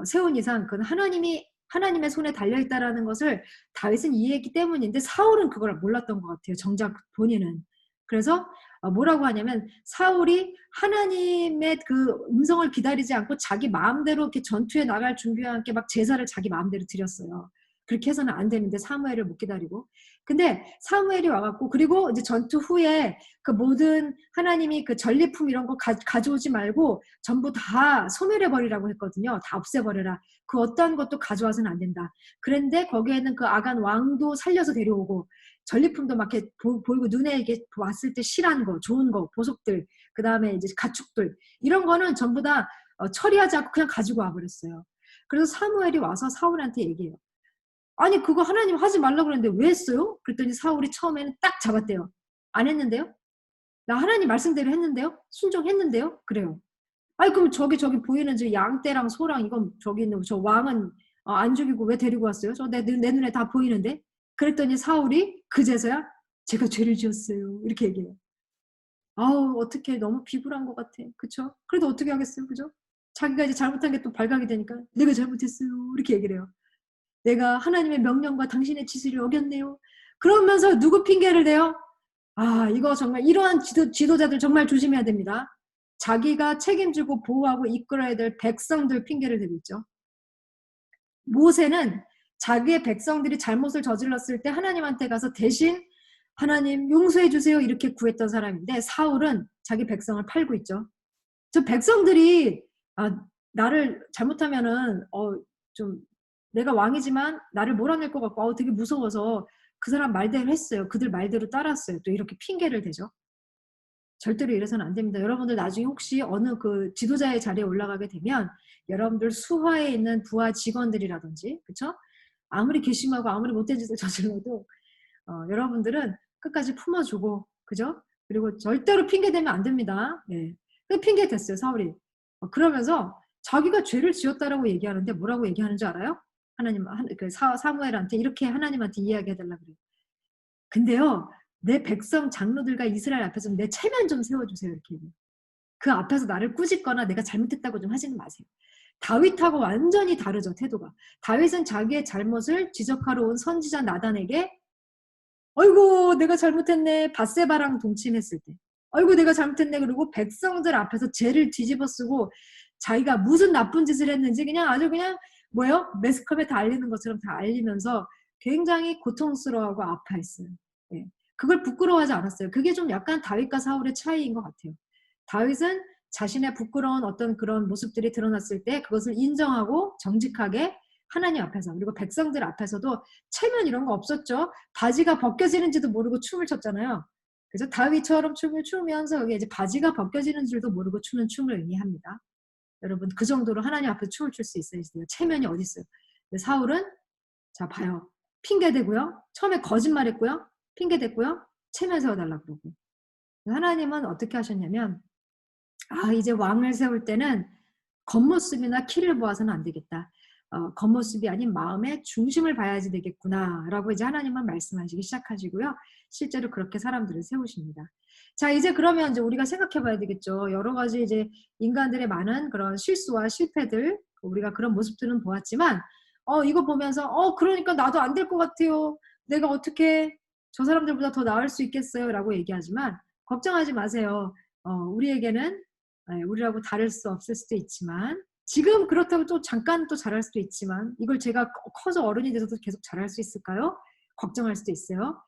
세운 이상 그건 하나님의 손에 달려있다라는 것을 다윗은 이해했기 때문인데, 사울은 그걸 몰랐던 것 같아요. 정작 본인은. 그래서 뭐라고 하냐면, 사울이 하나님의 그 음성을 기다리지 않고 자기 마음대로 이렇게 전투에 나갈 준비와 함께 막 제사를 자기 마음대로 드렸어요. 그렇게 해서는 안 되는데 사무엘을 못 기다리고. 근데 사무엘이 와갖고, 그리고 이제 전투 후에 그 모든 하나님이 그 전리품 이런 거 가져오지 말고 전부 다 소멸해버리라고 했거든요. 다 없애버려라. 그 어떠한 것도 가져와서는 안 된다. 그런데 거기에는 그 아간 왕도 살려서 데려오고, 전리품도 막 이렇게 보이고, 눈에 이게 왔을 때 실한 거, 좋은 거, 보석들, 그 다음에 이제 가축들, 이런 거는 전부 다 처리하지 않고 그냥 가지고 와버렸어요. 그래서 사무엘이 와서 사울한테 얘기해요. 아니, 그거 하나님 하지 말라고 그랬는데 왜 했어요? 그랬더니 사울이 처음에는 딱 잡았대요. 안 했는데요? 나 하나님 말씀대로 했는데요? 순종했는데요? 그래요. 아니, 그럼 저기 보이는 저 양떼랑 소랑 이건 저기 있는 저 왕은 안 죽이고 왜 데리고 왔어요? 저 내 눈에 다 보이는데? 그랬더니 사울이 그제서야 제가 죄를 지었어요. 이렇게 얘기해요. 아우, 어떻게 너무 비굴한 것 같아. 그쵸? 그래도 어떻게 하겠어요? 그죠? 자기가 이제 잘못한 게 또 발각이 되니까 내가 잘못했어요. 이렇게 얘기를 해요. 내가 하나님의 명령과 당신의 지시를 어겼네요. 그러면서 누구 핑계를 대요? 아, 이거 정말 이러한 지도자들 정말 조심해야 됩니다. 자기가 책임지고 보호하고 이끌어야 될 백성들 핑계를 대고 있죠. 모세는 자기의 백성들이 잘못을 저질렀을 때 하나님한테 가서 대신 하나님 용서해 주세요 이렇게 구했던 사람인데, 사울은 자기 백성을 팔고 있죠. 저 백성들이 나를 잘못하면은 좀 내가 왕이지만 나를 몰아낼 것 같고 되게 무서워서 그 사람 말대로 했어요. 그들 말대로 따랐어요. 또 이렇게 핑계를 대죠. 절대로 이래서는 안 됩니다. 여러분들 나중에 혹시 어느 그 지도자의 자리에 올라가게 되면 여러분들 수하에 있는 부하 직원들이라든지, 그쵸? 아무리 괘씸하고 아무리 못된 짓을 저질러도 여러분들은 끝까지 품어주고, 그죠? 그리고 절대로 핑계대면 안 됩니다. 네. 그 핑계 댔어요, 사울이. 그러면서 자기가 죄를 지었다라고 얘기하는데 뭐라고 얘기하는 줄 알아요? 사무엘한테 이렇게 하나님한테 이야기해달라 그래요. 근데요, 내 백성 장로들과 이스라엘 앞에서 내 체면 좀 세워주세요. 이렇게 얘기해요. 그 앞에서 나를 꾸짖거나 내가 잘못했다고 좀 하지는 마세요. 다윗하고 완전히 다르죠, 태도가. 다윗은 자기의 잘못을 지적하러 온 선지자 나단에게 아이고 내가 잘못했네, 밧세바랑 동침했을 때 아이고 내가 잘못했네, 그리고 백성들 앞에서 죄를 뒤집어 쓰고 자기가 무슨 나쁜 짓을 했는지 그냥 아주 그냥 매스컴에 다 알리는 것처럼 다 알리면서 굉장히 고통스러워하고 아파했어요. 예. 그걸 부끄러워하지 않았어요. 그게 좀 약간 다윗과 사울의 차이인 것 같아요. 다윗은 자신의 부끄러운 어떤 그런 모습들이 드러났을 때 그것을 인정하고 정직하게 하나님 앞에서, 그리고 백성들 앞에서도 체면 이런 거 없었죠. 바지가 벗겨지는지도 모르고 춤을 췄잖아요. 그래서 다윗처럼 춤을 추면서 여기 이제 바지가 벗겨지는 줄도 모르고 추는 춤을 의미합니다. 여러분 그 정도로 하나님 앞에서 춤을 출 수 있어요. 체면이 어디 있어요? 근데 사울은 자 봐요. 핑계대고요. 처음에 거짓말했고요. 핑계댔고요. 체면 세워달라고 그러고. 하나님은 어떻게 하셨냐면 이제 왕을 세울 때는 겉모습이나 키를 보아서는 안 되겠다. 겉모습이 아닌 마음의 중심을 봐야지 되겠구나 라고 이제 하나님은 말씀하시기 시작하시고요. 실제로 그렇게 사람들을 세우십니다. 자, 이제 그러면 이제 우리가 생각해 봐야 되겠죠. 여러 가지 이제 인간들의 많은 그런 실수와 실패들, 우리가 그런 모습들은 보았지만, 이거 보면서, 그러니까 나도 안 될 것 같아요. 내가 어떻게 저 사람들보다 더 나을 수 있겠어요? 라고 얘기하지만, 걱정하지 마세요. 우리에게는 우리라고 다를 수 없을 수도 있지만, 지금 그렇다고 또 잠깐 또 잘할 수도 있지만, 이걸 제가 커서 어른이 돼서도 계속 잘할 수 있을까요? 걱정할 수도 있어요.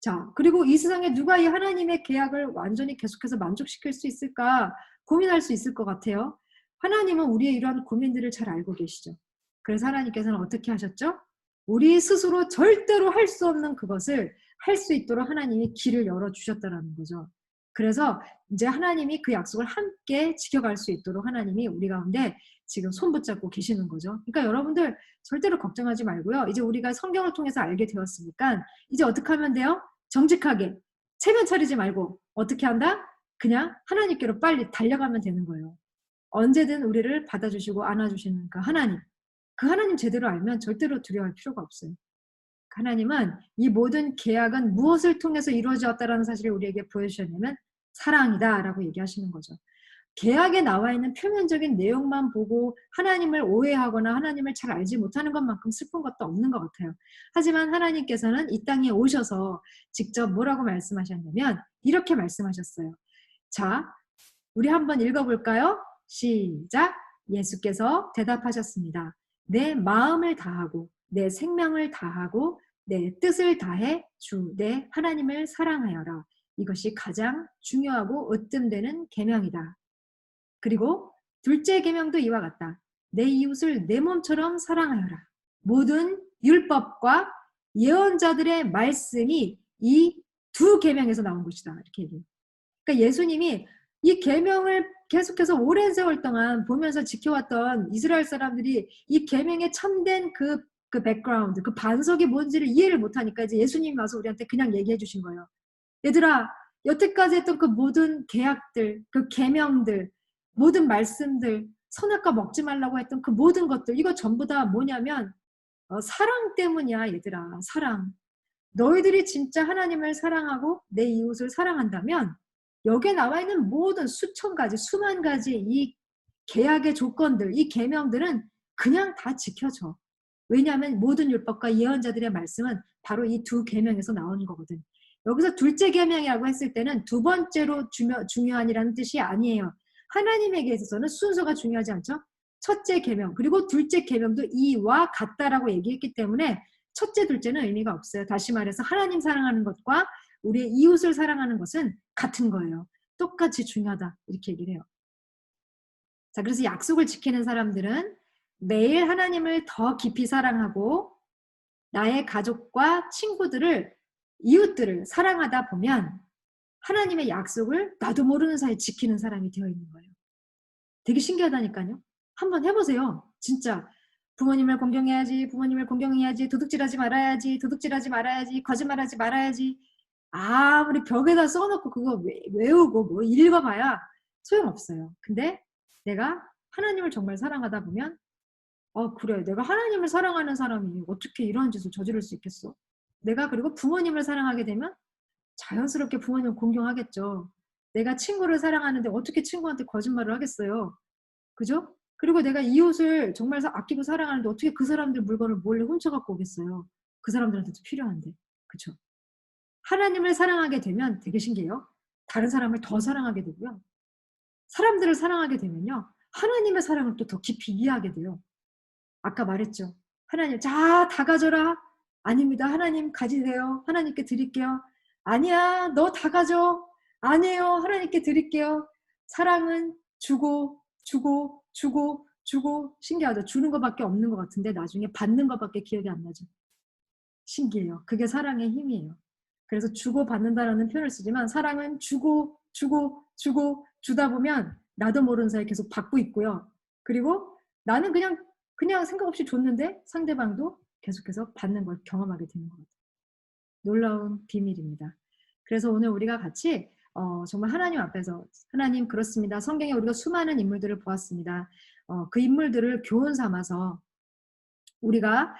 자, 그리고 이 세상에 누가 이 하나님의 계약을 완전히 계속해서 만족시킬 수 있을까 고민할 수 있을 것 같아요. 하나님은 우리의 이러한 고민들을 잘 알고 계시죠. 그래서 하나님께서는 어떻게 하셨죠? 우리 스스로 절대로 할 수 없는 그것을 할 수 있도록 하나님이 길을 열어주셨다는 거죠. 그래서 이제 하나님이 그 약속을 함께 지켜갈 수 있도록 하나님이 우리 가운데 지금 손 붙잡고 계시는 거죠. 그러니까 여러분들 절대로 걱정하지 말고요. 이제 우리가 성경을 통해서 알게 되었으니까 이제 어떻게 하면 돼요? 정직하게 체면 차리지 말고 어떻게 한다? 그냥 하나님께로 빨리 달려가면 되는 거예요. 언제든 우리를 받아주시고 안아주시는 그 하나님 제대로 알면 절대로 두려워할 필요가 없어요. 하나님은 이 모든 계약은 무엇을 통해서 이루어졌다라는 사실을 우리에게 보여주셨냐면 사랑이다라고 얘기하시는 거죠. 계약에 나와 있는 표면적인 내용만 보고 하나님을 오해하거나 하나님을 잘 알지 못하는 것만큼 슬픈 것도 없는 것 같아요. 하지만 하나님께서는 이 땅에 오셔서 직접 뭐라고 말씀하셨냐면 이렇게 말씀하셨어요. 자, 우리 한번 읽어볼까요? 시작! 예수께서 대답하셨습니다. 내 마음을 다하고 내 생명을 다하고 내 뜻을 다해 주 내 하나님을 사랑하여라. 이것이 가장 중요하고 으뜸되는 계명이다. 그리고 둘째 계명도 이와 같다. 내 이웃을 내 몸처럼 사랑하여라. 모든 율법과 예언자들의 말씀이 이 두 계명에서 나온 것이다. 이렇게 얘기해요. 그러니까 예수님이 이 계명을 계속해서 오랜 세월 동안 보면서 지켜왔던 이스라엘 사람들이 이 계명에 참된 그 백그라운드, 그 반석이 뭔지를 이해를 못하니까 이제 예수님이 와서 우리한테 그냥 얘기해 주신 거예요. 얘들아, 여태까지 했던 그 모든 계약들, 그 계명들, 모든 말씀들, 선악과 먹지 말라고 했던 그 모든 것들, 이거 전부 다 뭐냐면 사랑 때문이야, 얘들아. 사랑. 너희들이 진짜 하나님을 사랑하고 내 이웃을 사랑한다면 여기에 나와 있는 모든 수천 가지, 수만 가지 이 계약의 조건들, 이 계명들은 그냥 다 지켜져. 왜냐하면 모든 율법과 예언자들의 말씀은 바로 이 두 계명에서 나오는 거거든. 여기서 둘째 계명이라고 했을 때는 두 번째로 중요한이라는 뜻이 아니에요. 하나님에게 있어서는 순서가 중요하지 않죠? 첫째 계명, 그리고 둘째 계명도 이와 같다라고 얘기했기 때문에 첫째, 둘째는 의미가 없어요. 다시 말해서 하나님 사랑하는 것과 우리의 이웃을 사랑하는 것은 같은 거예요. 똑같이 중요하다. 이렇게 얘기를 해요. 자, 그래서 약속을 지키는 사람들은 매일 하나님을 더 깊이 사랑하고 나의 가족과 친구들을, 이웃들을 사랑하다 보면 하나님의 약속을 나도 모르는 사이에 지키는 사람이 되어 있는 거예요. 되게 신기하다니까요. 한번 해보세요. 진짜. 부모님을 공경해야지, 부모님을 공경해야지, 도둑질하지 말아야지, 도둑질하지 말아야지, 거짓말하지 말아야지. 아무리 벽에다 써놓고 그거 외우고 뭐 읽어봐야 소용없어요. 근데 내가 하나님을 정말 사랑하다 보면 그래, 내가 하나님을 사랑하는 사람이 어떻게 이런 짓을 저지를 수 있겠어? 내가 그리고 부모님을 사랑하게 되면 자연스럽게 부모님을 공경하겠죠. 내가 친구를 사랑하는데 어떻게 친구한테 거짓말을 하겠어요? 그죠? 그리고 내가 이웃을 정말 아끼고 사랑하는데 어떻게 그 사람들 물건을 몰래 훔쳐갖고 오겠어요? 그 사람들한테도 필요한데. 그쵸? 하나님을 사랑하게 되면 되게 신기해요. 다른 사람을 더 사랑하게 되고요. 사람들을 사랑하게 되면요. 하나님의 사랑을 또 더 깊이 이해하게 돼요. 아까 말했죠. 하나님, 자, 다 가져라. 아닙니다. 하나님 가지세요. 하나님께 드릴게요. 아니야, 너 다 가져. 아니에요. 하나님께 드릴게요. 사랑은 주고 주고 주고 주고 신기하죠. 주는 것밖에 없는 것 같은데 나중에 받는 것밖에 기억이 안 나죠. 신기해요. 그게 사랑의 힘이에요. 그래서 주고 받는다라는 표현을 쓰지만 사랑은 주고 주다 보면 나도 모르는 사이에 계속 받고 있고요. 그리고 나는 그냥 생각 없이 줬는데 상대방도 계속해서 받는 걸 경험하게 되는 것 같아요. 놀라운 비밀입니다. 그래서 오늘 우리가 같이 정말 하나님 앞에서 하나님 그렇습니다. 성경에 우리가 수많은 인물들을 보았습니다. 그 인물들을 교훈 삼아서 우리가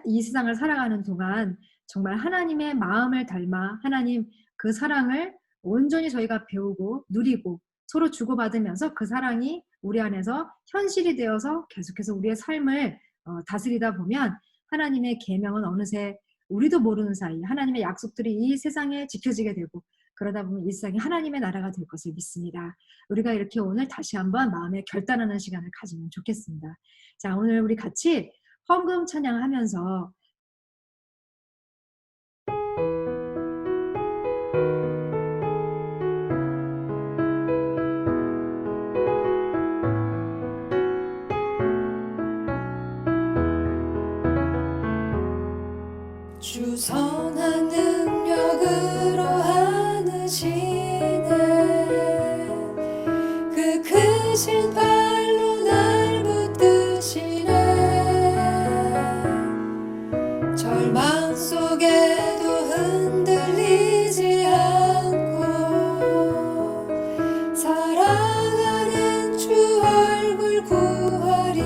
이 세상을 살아가는 동안 정말 하나님의 마음을 닮아 하나님 그 사랑을 온전히 저희가 배우고 누리고 서로 주고받으면서 그 사랑이 우리 안에서 현실이 되어서 계속해서 우리의 삶을 다스리다 보면 하나님의 계명은 어느새 우리도 모르는 사이 하나님의 약속들이 이 세상에 지켜지게 되고 그러다 보면 이 세상이 하나님의 나라가 될 것을 믿습니다. 우리가 이렇게 오늘 다시 한번 마음에 결단하는 시간을 가지면 좋겠습니다. 자, 오늘 우리 같이 헌금 찬양하면서 주 선한 능력으로 안으시네 그 크신 발로 날 붙드시네 절망 속에도 흔들리지 않고 사랑하는 주 얼굴 구하리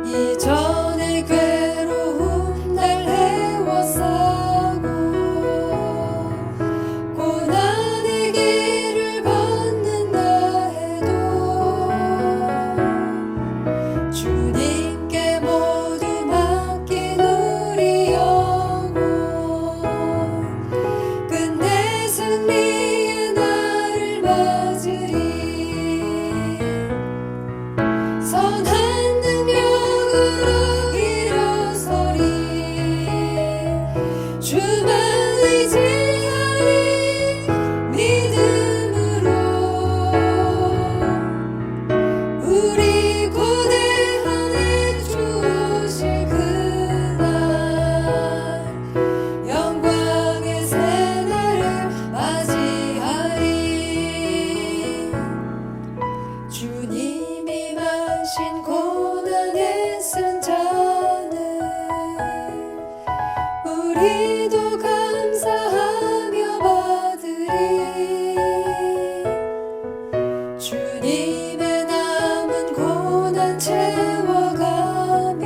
이전에 괴로움 날 헤워싸고 고난의 길을 걷는다 해도 주님께 모두 맡긴 우리 영혼 끝내 승리의 날을 맞으리 선한 능력으로 일어서리 주만 의지하리 믿음으로 우리 고대하네 주 오실 그날 영광의 새날을 맞이하리 주님이 마신 고난의 쓴 잔을 우리도 감사하며 받으리 주님의 남은 고난 채워가며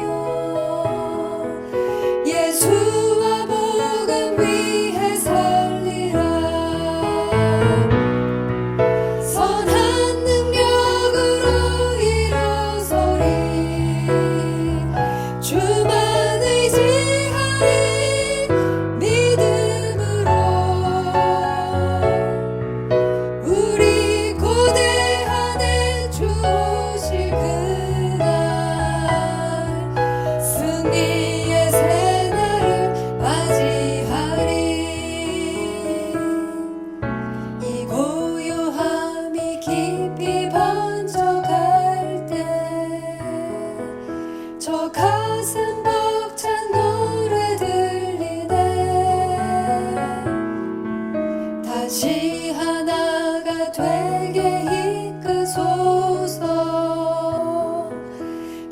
예수와 복음 위해 살리라 선한 능력으로 일어서리 주만 의지하리 믿음으로 우리 고대하네 주 오실 그날 승리의 새날을 맞이하리 이 고요함이 깊이 번져갈 때 저 가슴 벅찬 노래 들리네 다시 하나가 되게 이끄소서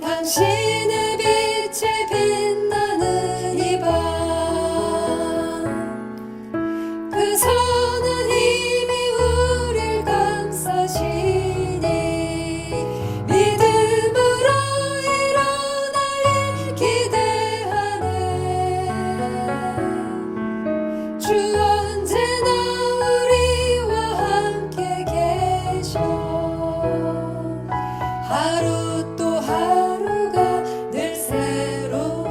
당신의 빛이 빛나는 이 밤 그 선한 힘이 우릴 감싸시니 믿음으로 일어날 기대하네 주 언제나 우리와 함께 계셔 하루 또 하루가 늘 새로워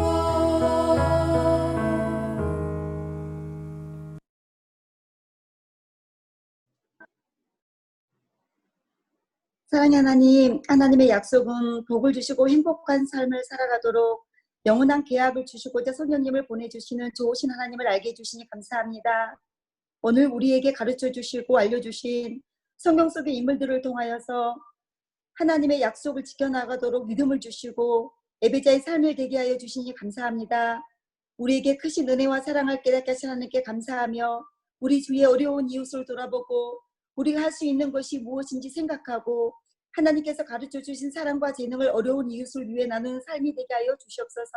사랑의 하나님, 하나님의 약속은 복을 주시고 행복한 삶을 살아가도록 영원한 계약을 주시고자 성령님을 보내주시는 좋으신 하나님을 알게 해주시니 감사합니다. 오늘 우리에게 가르쳐 주시고 알려주신 성경 속의 인물들을 통하여서 하나님의 약속을 지켜나가도록 믿음을 주시고 예배자의 삶을 되게 하여 주시니 감사합니다. 우리에게 크신 은혜와 사랑을 깨닫게 하신 하나님께 감사하며 우리 주위의 어려운 이웃을 돌아보고 우리가 할 수 있는 것이 무엇인지 생각하고 하나님께서 가르쳐 주신 사랑과 재능을 어려운 이웃을 위해 나누는 삶이 되게 하여 주시옵소서.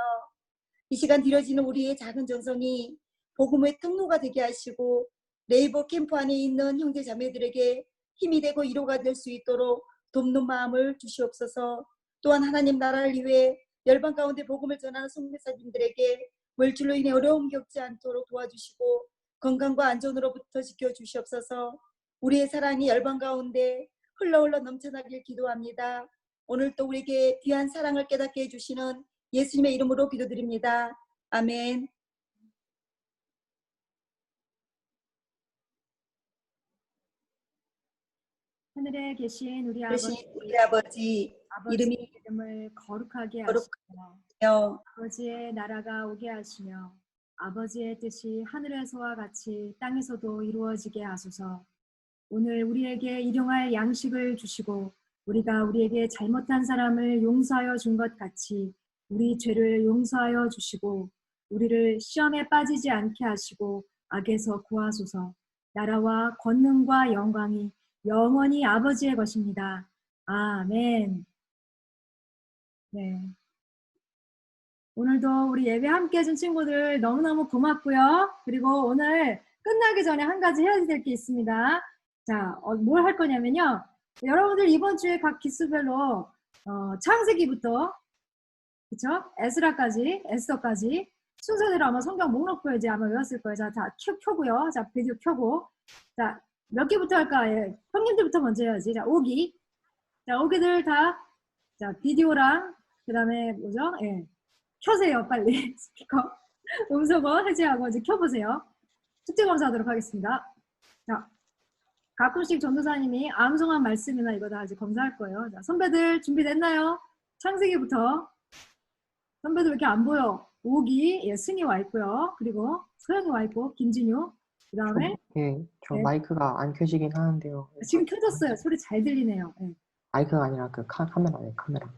이 시간 드려지는 우리의 작은 정성이 복음의 통로가 되게 하시고 네이버 캠프 안에 있는 형제 자매들에게 힘이 되고 위로가 될 수 있도록 돕는 마음을 주시옵소서. 또한 하나님 나라를 위해 열방 가운데 복음을 전하는 선교사님들에게 물질로 인해 어려움 겪지 않도록 도와주시고 건강과 안전으로부터 지켜주시옵소서. 우리의 사랑이 열방 가운데 흘러 넘쳐나길 기도합니다. 오늘 또 우리에게 귀한 사랑을 깨닫게 해주시는 예수님의 이름으로 기도드립니다. 아멘. 하늘에 계신 우리 그러신 아버지, 우리 아버지 아버지의 이름을 거룩하게 하시며 이름이여 아버지의 나라가 오게 하시며 아버지의 뜻이 하늘에서와 같이 땅에서도 이루어지게 하소서. 오늘 우리에게 일용할 양식을 주시고 우리가 우리에게 잘못한 사람을 용서하여 준 것 같이 우리 죄를 용서하여 주시고 우리를 시험에 빠지지 않게 하시고 악에서 구하소서. 나라와 권능과 영광이 영원히 아버지의 것입니다. 아멘. 네. 오늘도 우리 예배 함께 해준 친구들 너무너무 고맙고요. 그리고 오늘 끝나기 전에 한 가지 해야 될 게 있습니다. 자, 뭘 할 거냐면요. 여러분들 이번 주에 각 기수별로 창세기부터 그쵸? 에스더까지 순서대로 아마 성경 목록표 이제 아마 외웠을 거예요. 자, 다 켜고요. 자, 비디오 켜고. 자, 몇 개부터 할까? 예. 형님들부터 먼저 해야지. 자, 5기. 자, 5기들 다, 자, 비디오랑, 그 다음에 뭐죠? 예. 켜세요, 빨리. 스피커. 음성어 해제하고 이제 켜보세요. 숙제 검사하도록 하겠습니다. 자, 가끔씩 전도사님이 암송한 말씀이나 이거 다 이제 검사할 거예요. 자, 선배들 준비됐나요? 창세기부터. 선배들 왜 이렇게 안 보여? 5기, 예, 승희 와 있고요. 그리고 소영이 와 있고, 김진유. 그 다음에 저 네. 마이크가 안 켜지긴 하는데요. 지금 켜졌어요. 소리 잘 들리네요. 예. 마이크가 아니라 그 카메라네, 카메라.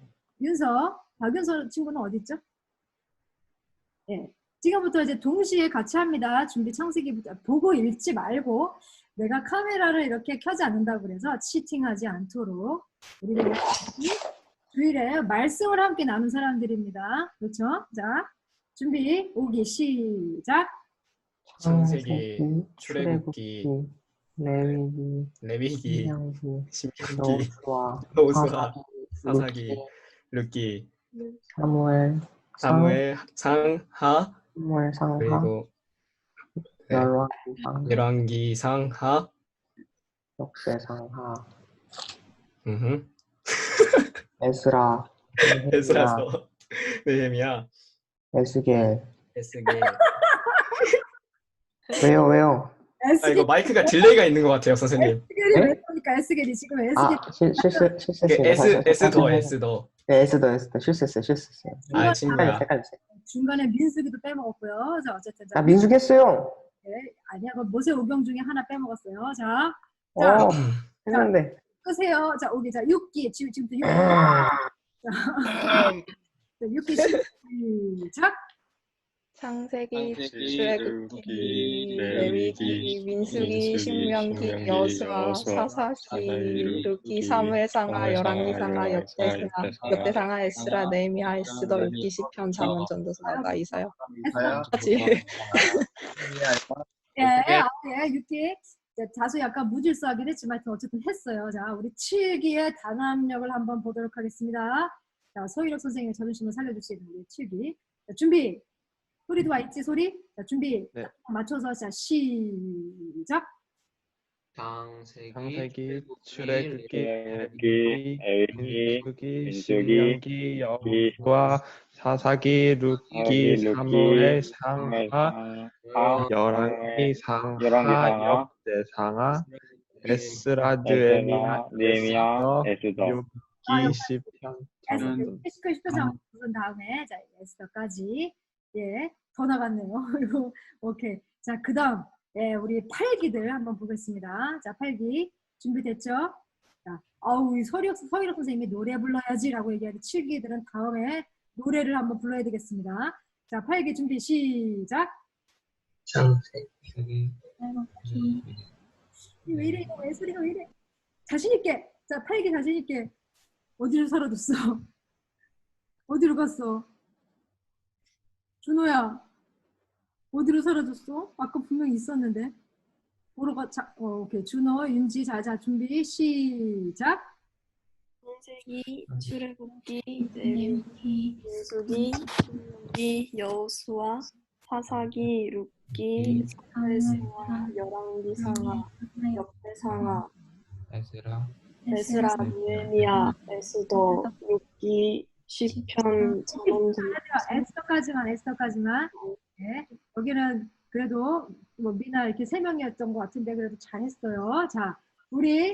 박윤서 친구는 어디 있죠? 예. 지금부터 이제 동시에 같이 합니다. 준비 창세기부터 보고 읽지 말고 내가 카메라를 이렇게 켜지 않는다고 그래서 치팅하지 않도록 우리가 주일에 말씀을 함께 나눈 사람들입니다. 그렇죠? 자, 준비 5기 시작. 창세기, 출애굽기, 레위기, 레위기, 신명기, 신명기, 여호수아, 여호수아, 사사기, 룻기, 사무엘, 사무엘, 상하, 사무엘 상하, 그리고 네, 열왕기 상하, 열왕기, 상하, 역대 상하, 에스라, 에스라서, 느헤미야, 에스겔. 에스겔. 왜요? 아, 이거 마이크가 딜레이가 있는 것 같아요, 선생님. 에스겔이 네? 왜 그러니까 에스겔이 지금 에스겔이 실수했어요. 에스더. 네, 에스더. 실수했어요. 아, 친구야. 헷갈렸어요. 중간에 민수기도 빼먹었고요. 자, 어쨌든 자, 민숙했어요. 네, 아니야, 그 모세오경 중에 하나 빼먹었어요. 자, 했는데. 끄세요. 자, 오기 자 6기 지금부터 6기. 자, 6기 시작. 창세기, 출애굽기, 레위기, 민수기, 신명기, 여호수아, 사사기, 룻기, 사무엘 상하, 열왕기 상하, 역대 상하, 에스라, 느헤미야, 에스더, 룻기, 시편, 잠언, 전도서, 이사야. 하지. 예, 6기. 다소 약간 무질서하긴 했지만 어쨌든 했어요. 자, 우리 7기의 단합력을 한번 보도록 하겠습니다. 자, 서희력 선생님의 자존심을 살려줄 수 있는 우리 7기. 자, 준비. 소리도 와 있지, 소리? 자, 준비. 네. 맞춰서 자, 시작. 창세기, 출애굽기, 레위기, 신명기, 여호수아, 사사기, 룻기, 사무엘 상하, 열왕기 상하, 역대 상하, 에스라, 느헤미야, 에스더, 룻기, 시편, 잠언. 시편 부른 다음에 자, 에스더까지. 예, 더 나갔네요. 그리고 오케이. 자, 그다음 예, 우리 8기들 한번 보겠습니다. 자, 8기 준비됐죠? 자, 아우, 이 서희록 선생님이 노래 불러야지라고 얘기하는 7기들은 다음에 노래를 한번 불러야 되겠습니다. 자, 8기 준비 시작. 왜 이래, 이거 왜 소리가 왜 이래? 자신있게. 자, 8기 자신있게. 어디로 사라졌어? 어디로 갔어? 준호야, 어디로 사라졌어? 아까 분명히 있었는데. 보러 가, 자, 오케이. 준호, 윤지, 자자, 준비, 시작. 창세기, 출애굽기, 레위기, 민수기, 신명기, 여호수아, 사사기, 룻기, 사무엘상하, 열왕기상하, 역대상하, 에스라, 느헤미야, 에스더, 룻기, 시편, 잠언들. 에스더까지만. 네. 여기는 그래도 뭐 미나 이렇게 3명이었던 것 같은데 그래도 잘했어요. 자, 우리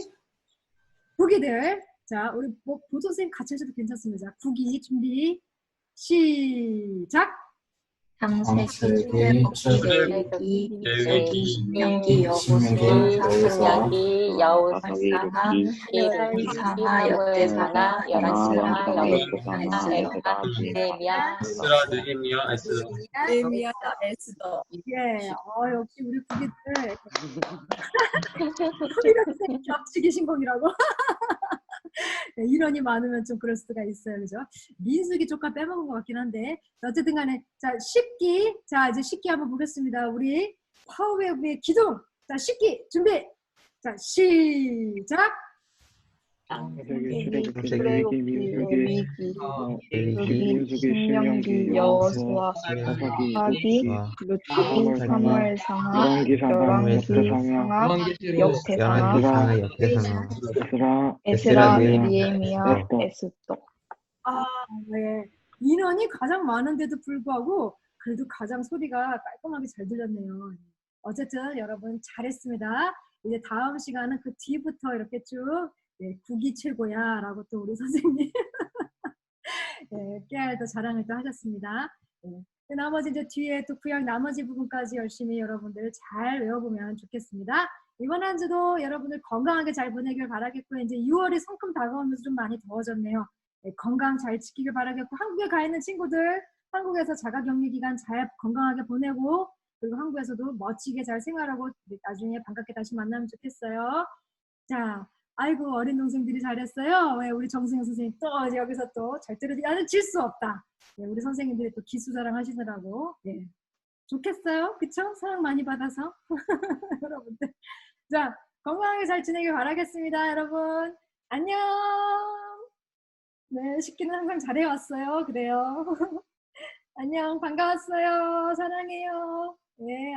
부기들. 자, 우리 보조 선생님 같이 하셔도 괜찮습니다. 부기 준비 시작. 창세기, 출애굽기, 레위기, 신명기, 사무엘기, 여호수아, 열왕기상하, 역대상하, 열왕기상하, 역대상하, 느헤미야, 에스더. 예, 역시 우리 부기들. 이렇게 겹치기 신공이라고. 네, 이론이 많으면 좀 그럴 수가 있어요. 그죠? 민수기 조금 빼먹은 것 같긴 한데. 어쨌든 간에. 자, 10기. 자, 이제 10기 한번 보겠습니다. 우리 파워웨브의 기둥. 자, 10기 준비. 자, 시작. 창세기, 출애굽기, 레위기, 신명기, 여호수아, 사사기, 룻기, 사무엘상하, 열왕기상하, 역대상하, 에스라, 느헤미야, 에스더. 네. 인원이 가장 많은데도 불구하고 그래도 가장 소리가 깔끔하게 잘 들렸네요. 어쨌든 여러분 잘했습니다. 이제 다음 시간은 그 뒤부터 이렇게 쭉 네, 국이 최고야 라고 또 우리 선생님 네, 깨알 또 자랑을 또 하셨습니다. 네. 나머지 이제 뒤에 또 구약 나머지 부분까지 열심히 여러분들 잘 외워보면 좋겠습니다. 이번 한 주도 여러분들 건강하게 잘 보내길 바라겠고 이제 6월이 성큼 다가오면서 좀 많이 더워졌네요. 네, 건강 잘 지키길 바라겠고 한국에 가 있는 친구들 한국에서 자가격리 기간 잘 건강하게 보내고 그리고 한국에서도 멋지게 잘 생활하고 나중에 반갑게 다시 만나면 좋겠어요. 자, 아이고 어린 동생들이 잘했어요. 네, 우리 정승현 선생님 또 여기서 또 잘 들으니 나는 질 수 없다. 네, 우리 선생님들이 또 기수 자랑하시느라고 네. 좋겠어요. 그쵸? 사랑 많이 받아서 여러분들. 자, 건강하게 잘 지내길 바라겠습니다. 여러분 안녕. 네, 식기는 항상 잘해왔어요. 그래요. 안녕, 반가웠어요. 사랑해요. 네,